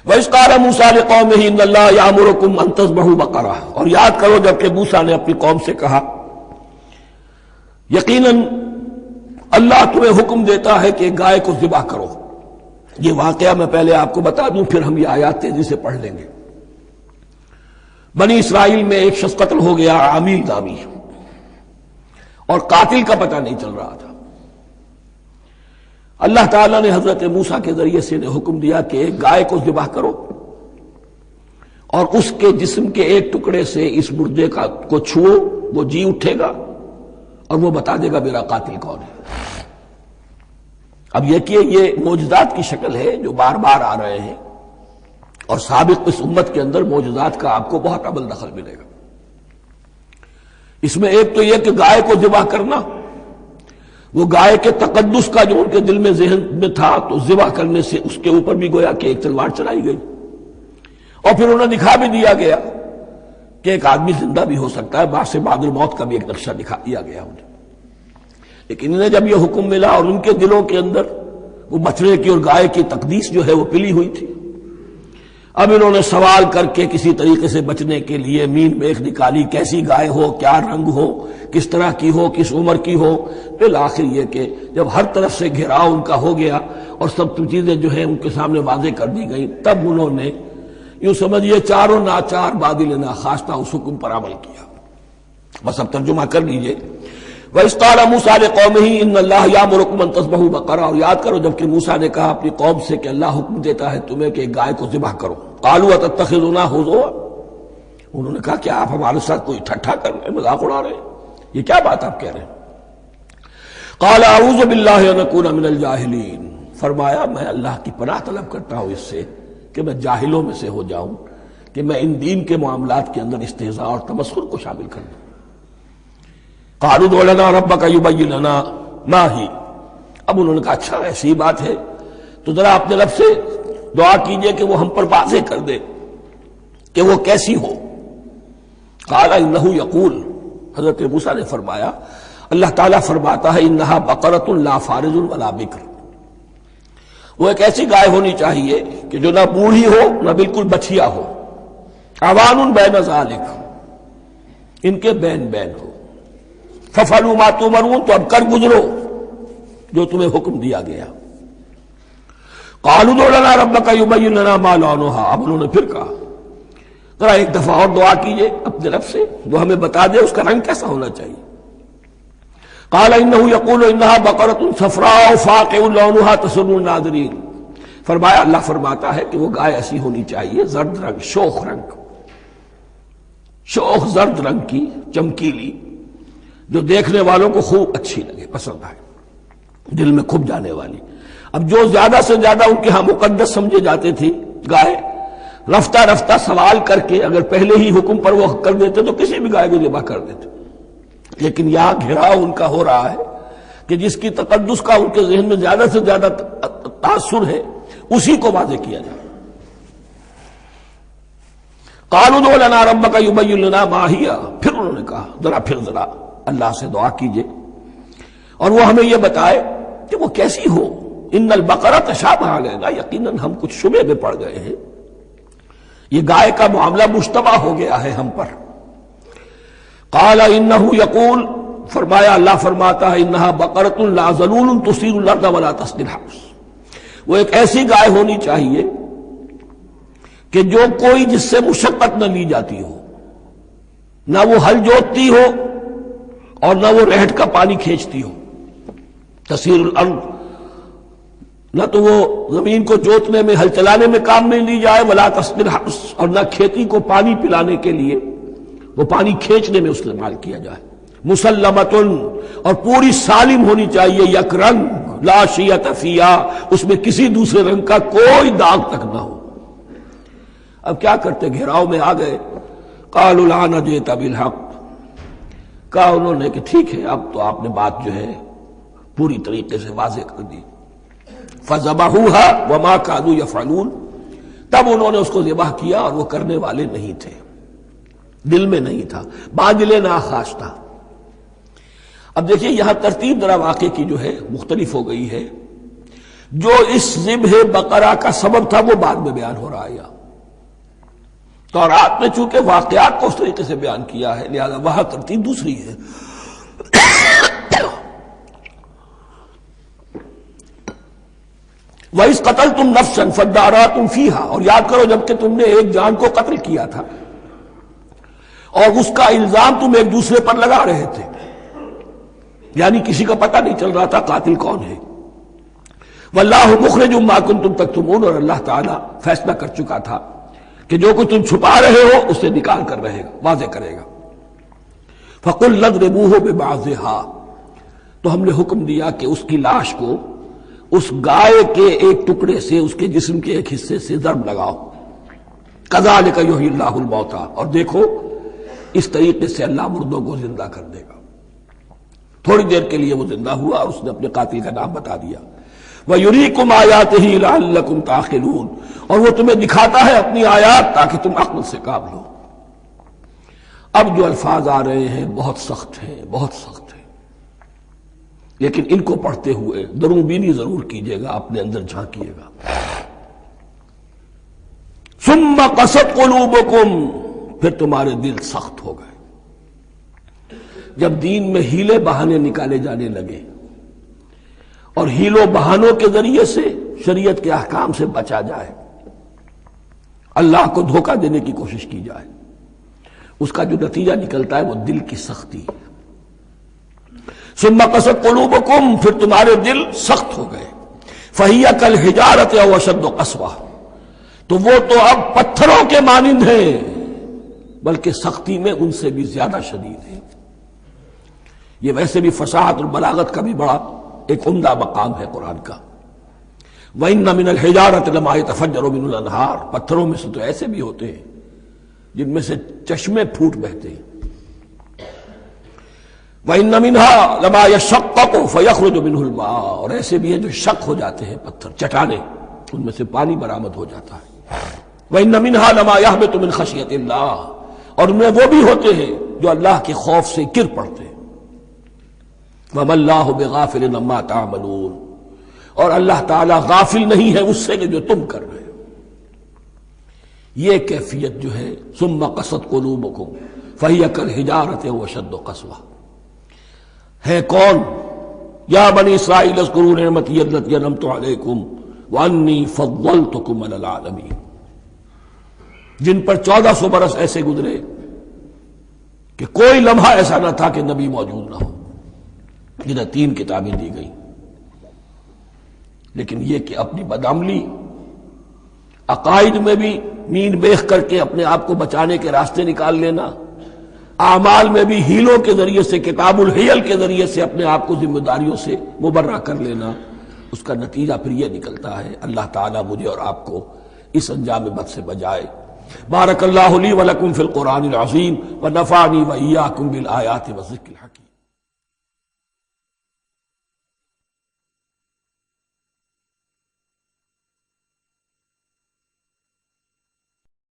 وَإِذْ قَالَ مُوسَىٰ لِقَوْمِهِ إِنَّ اللَّهَ يَأْمُرُكُمْ أَن تَذْبَحُوا بَقَرَةً، اور یاد کرو جب کہ موسیٰ نے اپنی قوم سے کہا یقیناً اللہ تمہیں حکم دیتا ہے کہ گائے کو ذبح کرو۔ یہ واقعہ میں پہلے آپ کو بتا دوں، پھر ہم یہ آیات تیزی سے پڑھ لیں گے۔ بنی اسرائیل میں ایک شخص قتل ہو گیا، عامیل نامی، اور قاتل کا پتہ نہیں چل رہا تھا۔ اللہ تعالیٰ نے حضرت موسیٰ کے ذریعے سے حکم دیا کہ ایک گائے کو ذبح کرو اور اس کے جسم کے ایک ٹکڑے سے اس مردے کو چھوؤ، وہ جی اٹھے گا اور وہ بتا دے گا میرا قاتل کون ہے۔ اب یہ کہ یہ معجزات کی شکل ہے جو بار بار آ رہے ہیں، اور سابق اس امت کے اندر معجزات کا آپ کو بہت ابل دخل ملے گا۔ اس میں ایک تو یہ کہ گائے کو ذبح کرنا، وہ گائے کے تقدس کا جو ان کے دل میں ذہن میں تھا، تو ذبح کرنے سے اس کے اوپر بھی گویا کہ ایک تلوار چلائی گئی، اور پھر انہیں دکھا بھی دیا گیا کہ ایک آدمی زندہ بھی ہو سکتا ہے، بعد سے بعد الموت کا بھی ایک نقشہ دکھا دیا گیا انہیں۔ لیکن انہیں جب یہ حکم ملا اور ان کے دلوں کے اندر وہ بچڑے کی اور گائے کی تقدیس جو ہے وہ پلی ہوئی تھی، اب انہوں نے سوال کر کے کسی طریقے سے بچنے کے لیے مین میخ نکالی، کیسی گائے ہو، کیا رنگ ہو، کس طرح کی ہو، کس عمر کی ہو۔ بالآخر یہ کہ جب ہر طرف سے گھیراؤ ان کا ہو گیا اور سب چیزیں جو ہیں ان کے سامنے واضح کر دی گئی، تب انہوں نے یوں سمجھیے چاروں ناچار بادل ناخواستہ اس حکم پر عمل کیا۔ بس اب ترجمہ کر لیجئے۔ وَإِذْ قَالَ مُوسَىٰ لِقَوْمِهِ إِنَّ اللَّهَ يَأْمُرُكُمْ أَن تَذْبَحُوا بَقَرَةً، اور یاد کرو جب کہ موسیٰ نے کہا اپنی قوم سے کہ اللہ حکم دیتا ہے تمہیں کہ گائے کو ذبح کرو۔ قَالُوا أَتَتَّخِذُنَا هُزُوًا، انہوں نے کہا کیا آپ ہمارے ساتھ کوئی ٹھٹھا کر رہے ہیں، مذاق اڑا رہے ہیں، یہ کیا بات آپ کہہ رہے ہیں؟ قَالَ أَعُوذُ بِاللَّهِ أَنْ أَكُونَ مِنَ الْجَاهِلِينَ، فرمایا میں اللہ کی پناہ طلب کرتا ہوں اس سے کہ میں جاہلوں میں سے ہو جاؤں، کہ میں ان دین کے معاملات کے اندر استہزاء اور تمسخر کو شامل کر دوں۔ قالوا ادع لنا ربك يبين لنا ما هي، اب انہوں نے کہا اچھا ایسی بات ہے تو ذرا اپنے رب سے دعا کیجئے کہ وہ ہم پر واضح کر دے کہ وہ کیسی ہو۔ قال انه يقول، حضرت موسیٰ نے فرمایا اللہ تعالیٰ فرماتا ہے انها بقرۃ لا فارض ولا بکر، وہ ایک ایسی گائے ہونی چاہیے کہ جو نہ بوڑھی ہو نہ بالکل بچھیا ہو، عوان بین ذالک، ان کے بین بین ہو۔ فَفَعَلُوا مَا تُؤْمَرُونَ، تو اب کر گزرو جو تمہیں حکم دیا گیا۔ قَالُوا ادْعُ لَنَا رَبَّكَ يُبَيِّن لَنَا مَا لَوْنُهَا، اب انہوں نے پھر کہا ذرا ایک دفعہ اور دعا کیجئے اپنے رب سے، وہ ہمیں بتا دے اس کا رنگ کیسا ہونا چاہیے۔ قَالَ إِنَّهُ يَقُولُ إِنَّهَا بَقَرَةٌ صَفْرَاءُ فَاقِعٌ لَوْنُهَا تَسُرُّ النَّاظِرِينَ، فرمایا اللہ فرماتا ہے کہ وہ گائے ایسی ہونی چاہیے زرد رنگ، شوخ رنگ، شوخ زرد رنگ کی، چمکیلی، جو دیکھنے والوں کو خوب اچھی لگے، پسند آئے، دل میں کھپ جانے والی۔ اب جو زیادہ سے زیادہ ان کے ہاں مقدس سمجھے جاتے تھی گائے، رفتہ رفتہ سوال کر کے اگر پہلے ہی حکم پر وہ کر دیتے تو کسی بھی گائے کو ذبح کر دیتے، لیکن یہاں گھیراؤ ان کا ہو رہا ہے کہ جس کی تقدس کا ان کے ذہن میں زیادہ سے زیادہ تاثر ہے اسی کو واضح کیا جائے۔ قالوا ادع لنا ربک یبین لنا ما ہی، پھر انہوں نے کہا ذرا اللہ سے دعا کیجئے اور وہ ہمیں یہ بتائے کہ وہ کیسی ہو۔ ان البقرہ تشابہ علینا، یقیناً ہم کچھ شبہ میں پڑ گئے ہیں، یہ گائے کا معاملہ مشتبہ ہو گیا ہے ہم پر۔ قال انہ یقول، فرمایا اللہ فرماتا ہے انہا بقرۃ لا ذلول تثیر الارض ولا تسقی الحرث، وہ ایک ایسی گائے ہونی چاہیے کہ جو کوئی جس سے مشقت نہ لی جاتی ہو، نہ وہ ہل جوتتی ہو اور نہ وہ رہٹ کا پانی کھینچتی ہو۔ تسیر الارض، نہ تو وہ زمین کو جوتنے میں ہل چلانے میں کام میں لی جائے، ولا تسقی الحرث، اور نہ کھیتی کو پانی پلانے کے لیے وہ پانی کھینچنے میں استعمال کیا جائے۔ مسلمتن، اور پوری سالم ہونی چاہیے، یک رنگ، لا شیۃ فیہا، اس میں کسی دوسرے رنگ کا کوئی داغ تک نہ ہو۔ اب کیا کرتے، گھیراؤ میں آ گئے۔ قالوا الآن جئت بالحق، کہا انہوں نے کہ ٹھیک ہے اب تو آپ نے بات جو ہے پوری طریقے سے واضح کر دی۔ فذبحوها وما كانوا يفعلون، تب انہوں نے اس کو ذبح کیا اور وہ کرنے والے نہیں تھے، دل میں نہیں تھا، باذل ناخواش تھا۔ اب دیکھیے یہاں ترتیب ذرا واقعے کی جو ہے مختلف ہو گئی ہے۔ جو اس ذبح بقرہ کا سبب تھا وہ بعد میں بیان ہو رہا ہے، تورات میں چونکہ واقعات کو اس طریقے سے بیان کیا ہے لہذا وہاں ترتیب دوسری ہے۔ وَإِذْ قَتَلْتُمْ نَفْسًا فَادَّارَأْتُمْ فِيهَا، اور یاد کرو جب کہ تم نے ایک جان کو قتل کیا تھا اور اس کا الزام تم ایک دوسرے پر لگا رہے تھے، یعنی کسی کا پتہ نہیں چل رہا تھا قاتل کون ہے۔ وَاللَّهُ مُخْرِجٌ مَا كُنتُمْ تَكْتُمُونَ، اور اللہ تعالیٰ فیصلہ کر چکا تھا کہ جو کچھ تم چھپا رہے ہو اسے نکال کر رہے گا، واضح کرے گا۔ فَقُلْ اضْرِبُوهُ بِبَعْضِهَا، تو ہم نے حکم دیا کہ اس کی لاش کو اس گائے کے ایک ٹکڑے سے، اس کے جسم کے ایک حصے سے ضرب لگاؤ۔ کذالک یحیی اللہ الموتیٰ، اور دیکھو اس طریقے سے اللہ مردوں کو زندہ کر دے گا۔ تھوڑی دیر کے لیے وہ زندہ ہوا اور اس نے اپنے قاتل کا نام بتا دیا۔ وَيُرِيكُمْ آيَاتِهِ لَعَلَّكُمْ تَعْقِلُونَ، اور وہ تمہیں دکھاتا ہے اپنی آیات تاکہ تم عقل سے کام لو۔ اب جو الفاظ آ رہے ہیں بہت سخت ہیں، بہت سخت ہیں، لیکن ان کو پڑھتے ہوئے درون بینی ضرور کیجیے گا، اپنے اندر جھانکیے گا۔ ثم قست قلوبکم، پھر تمہارے دل سخت ہو گئے جب دین میں ہیلے بہانے نکالے جانے لگے اور ہیلوں بہانوں کے ذریعے سے شریعت کے احکام سے بچا جائے، اللہ کو دھوکہ دینے کی کوشش کی جائے، اس کا جو نتیجہ نکلتا ہے وہ دل کی سختی۔ ثم قست قلوبکم، پھر تمہارے دل سخت ہو گئے۔ فَهِيَ كَالْحِجَارَةِ أَوْ أَشَدُّ قَسْوَةً، تو وہ تو اب پتھروں کے مانند ہیں بلکہ سختی میں ان سے بھی زیادہ شدید ہے۔ یہ ویسے بھی فصاحت اور بلاغت کا بھی بڑا ایک عمدہ مقام ہے قرآن کا۔ وَإِنَّ مِنَ الْحِجَارَةِ لَمَا يَتَفَجَّرُ مِنْهُ الْأَنْهَارُ، پتھروں میں سے تو ایسے بھی ہوتے ہیں جن میں سے چشمے پھوٹ بہتے ہیں۔ وَإِنَّ مِنْهَا لَمَا يَشَّقَّقُ فَيَخْرُجُ مِنْهُ الْمَاءُ، اور ایسے بھی ہیں جو شق ہو جاتے ہیں، پتھر چٹانیں، ان میں سے پانی برآمد ہو جاتا ہے۔ وَإِنَّ مِنْهَا لَمَا يَهْبِطُ مِنْ خَشْيَةِ اللَّهِ، اور ان میں وہ بھی ہوتے ہیں جو اللہ کے خوف سے گر پڑتے ہیں۔ وَمَا اللَّهُ بِغَافِلٍ عَمَّا تَعْمَلُونَ، اور اللہ تعالیٰ غافل نہیں ہے اس سے کہ جو تم کر رہے ہو۔ یہ کیفیت جو ہے ثم قست قلوبکم فَهِيَ كَالْحِجَارَةِ أَوْ أَشَدُّ قَسْوَةً، ہے کون؟ یا بنی اسرائیل اذکروا نعمتی التي انعمت علیکم وانی فضلتکم علی العالمین، جن پر 1400 برس ایسے گزرے کہ کوئی لمحہ ایسا نہ تھا کہ نبی موجود نہ ہو، جنہیں 3 کتابیں دی گئیں، لیکن یہ کہ اپنی بدعملی، عقائد میں بھی مین بیخ کر کے اپنے آپ کو بچانے کے راستے نکال لینا، اعمال میں بھی ہیلوں کے ذریعے سے، کتاب الحیل کے ذریعے سے اپنے آپ کو ذمہ داریوں سے مبرہ کر لینا، اس کا نتیجہ پھر یہ نکلتا ہے۔ اللہ تعالیٰ مجھے اور آپ کو اس انجام بد سے بچائے۔ بارک اللہ لی ولکم فی القرآن العظیم ونفعنی وإیاکم بالآیات والذکر الحکیم۔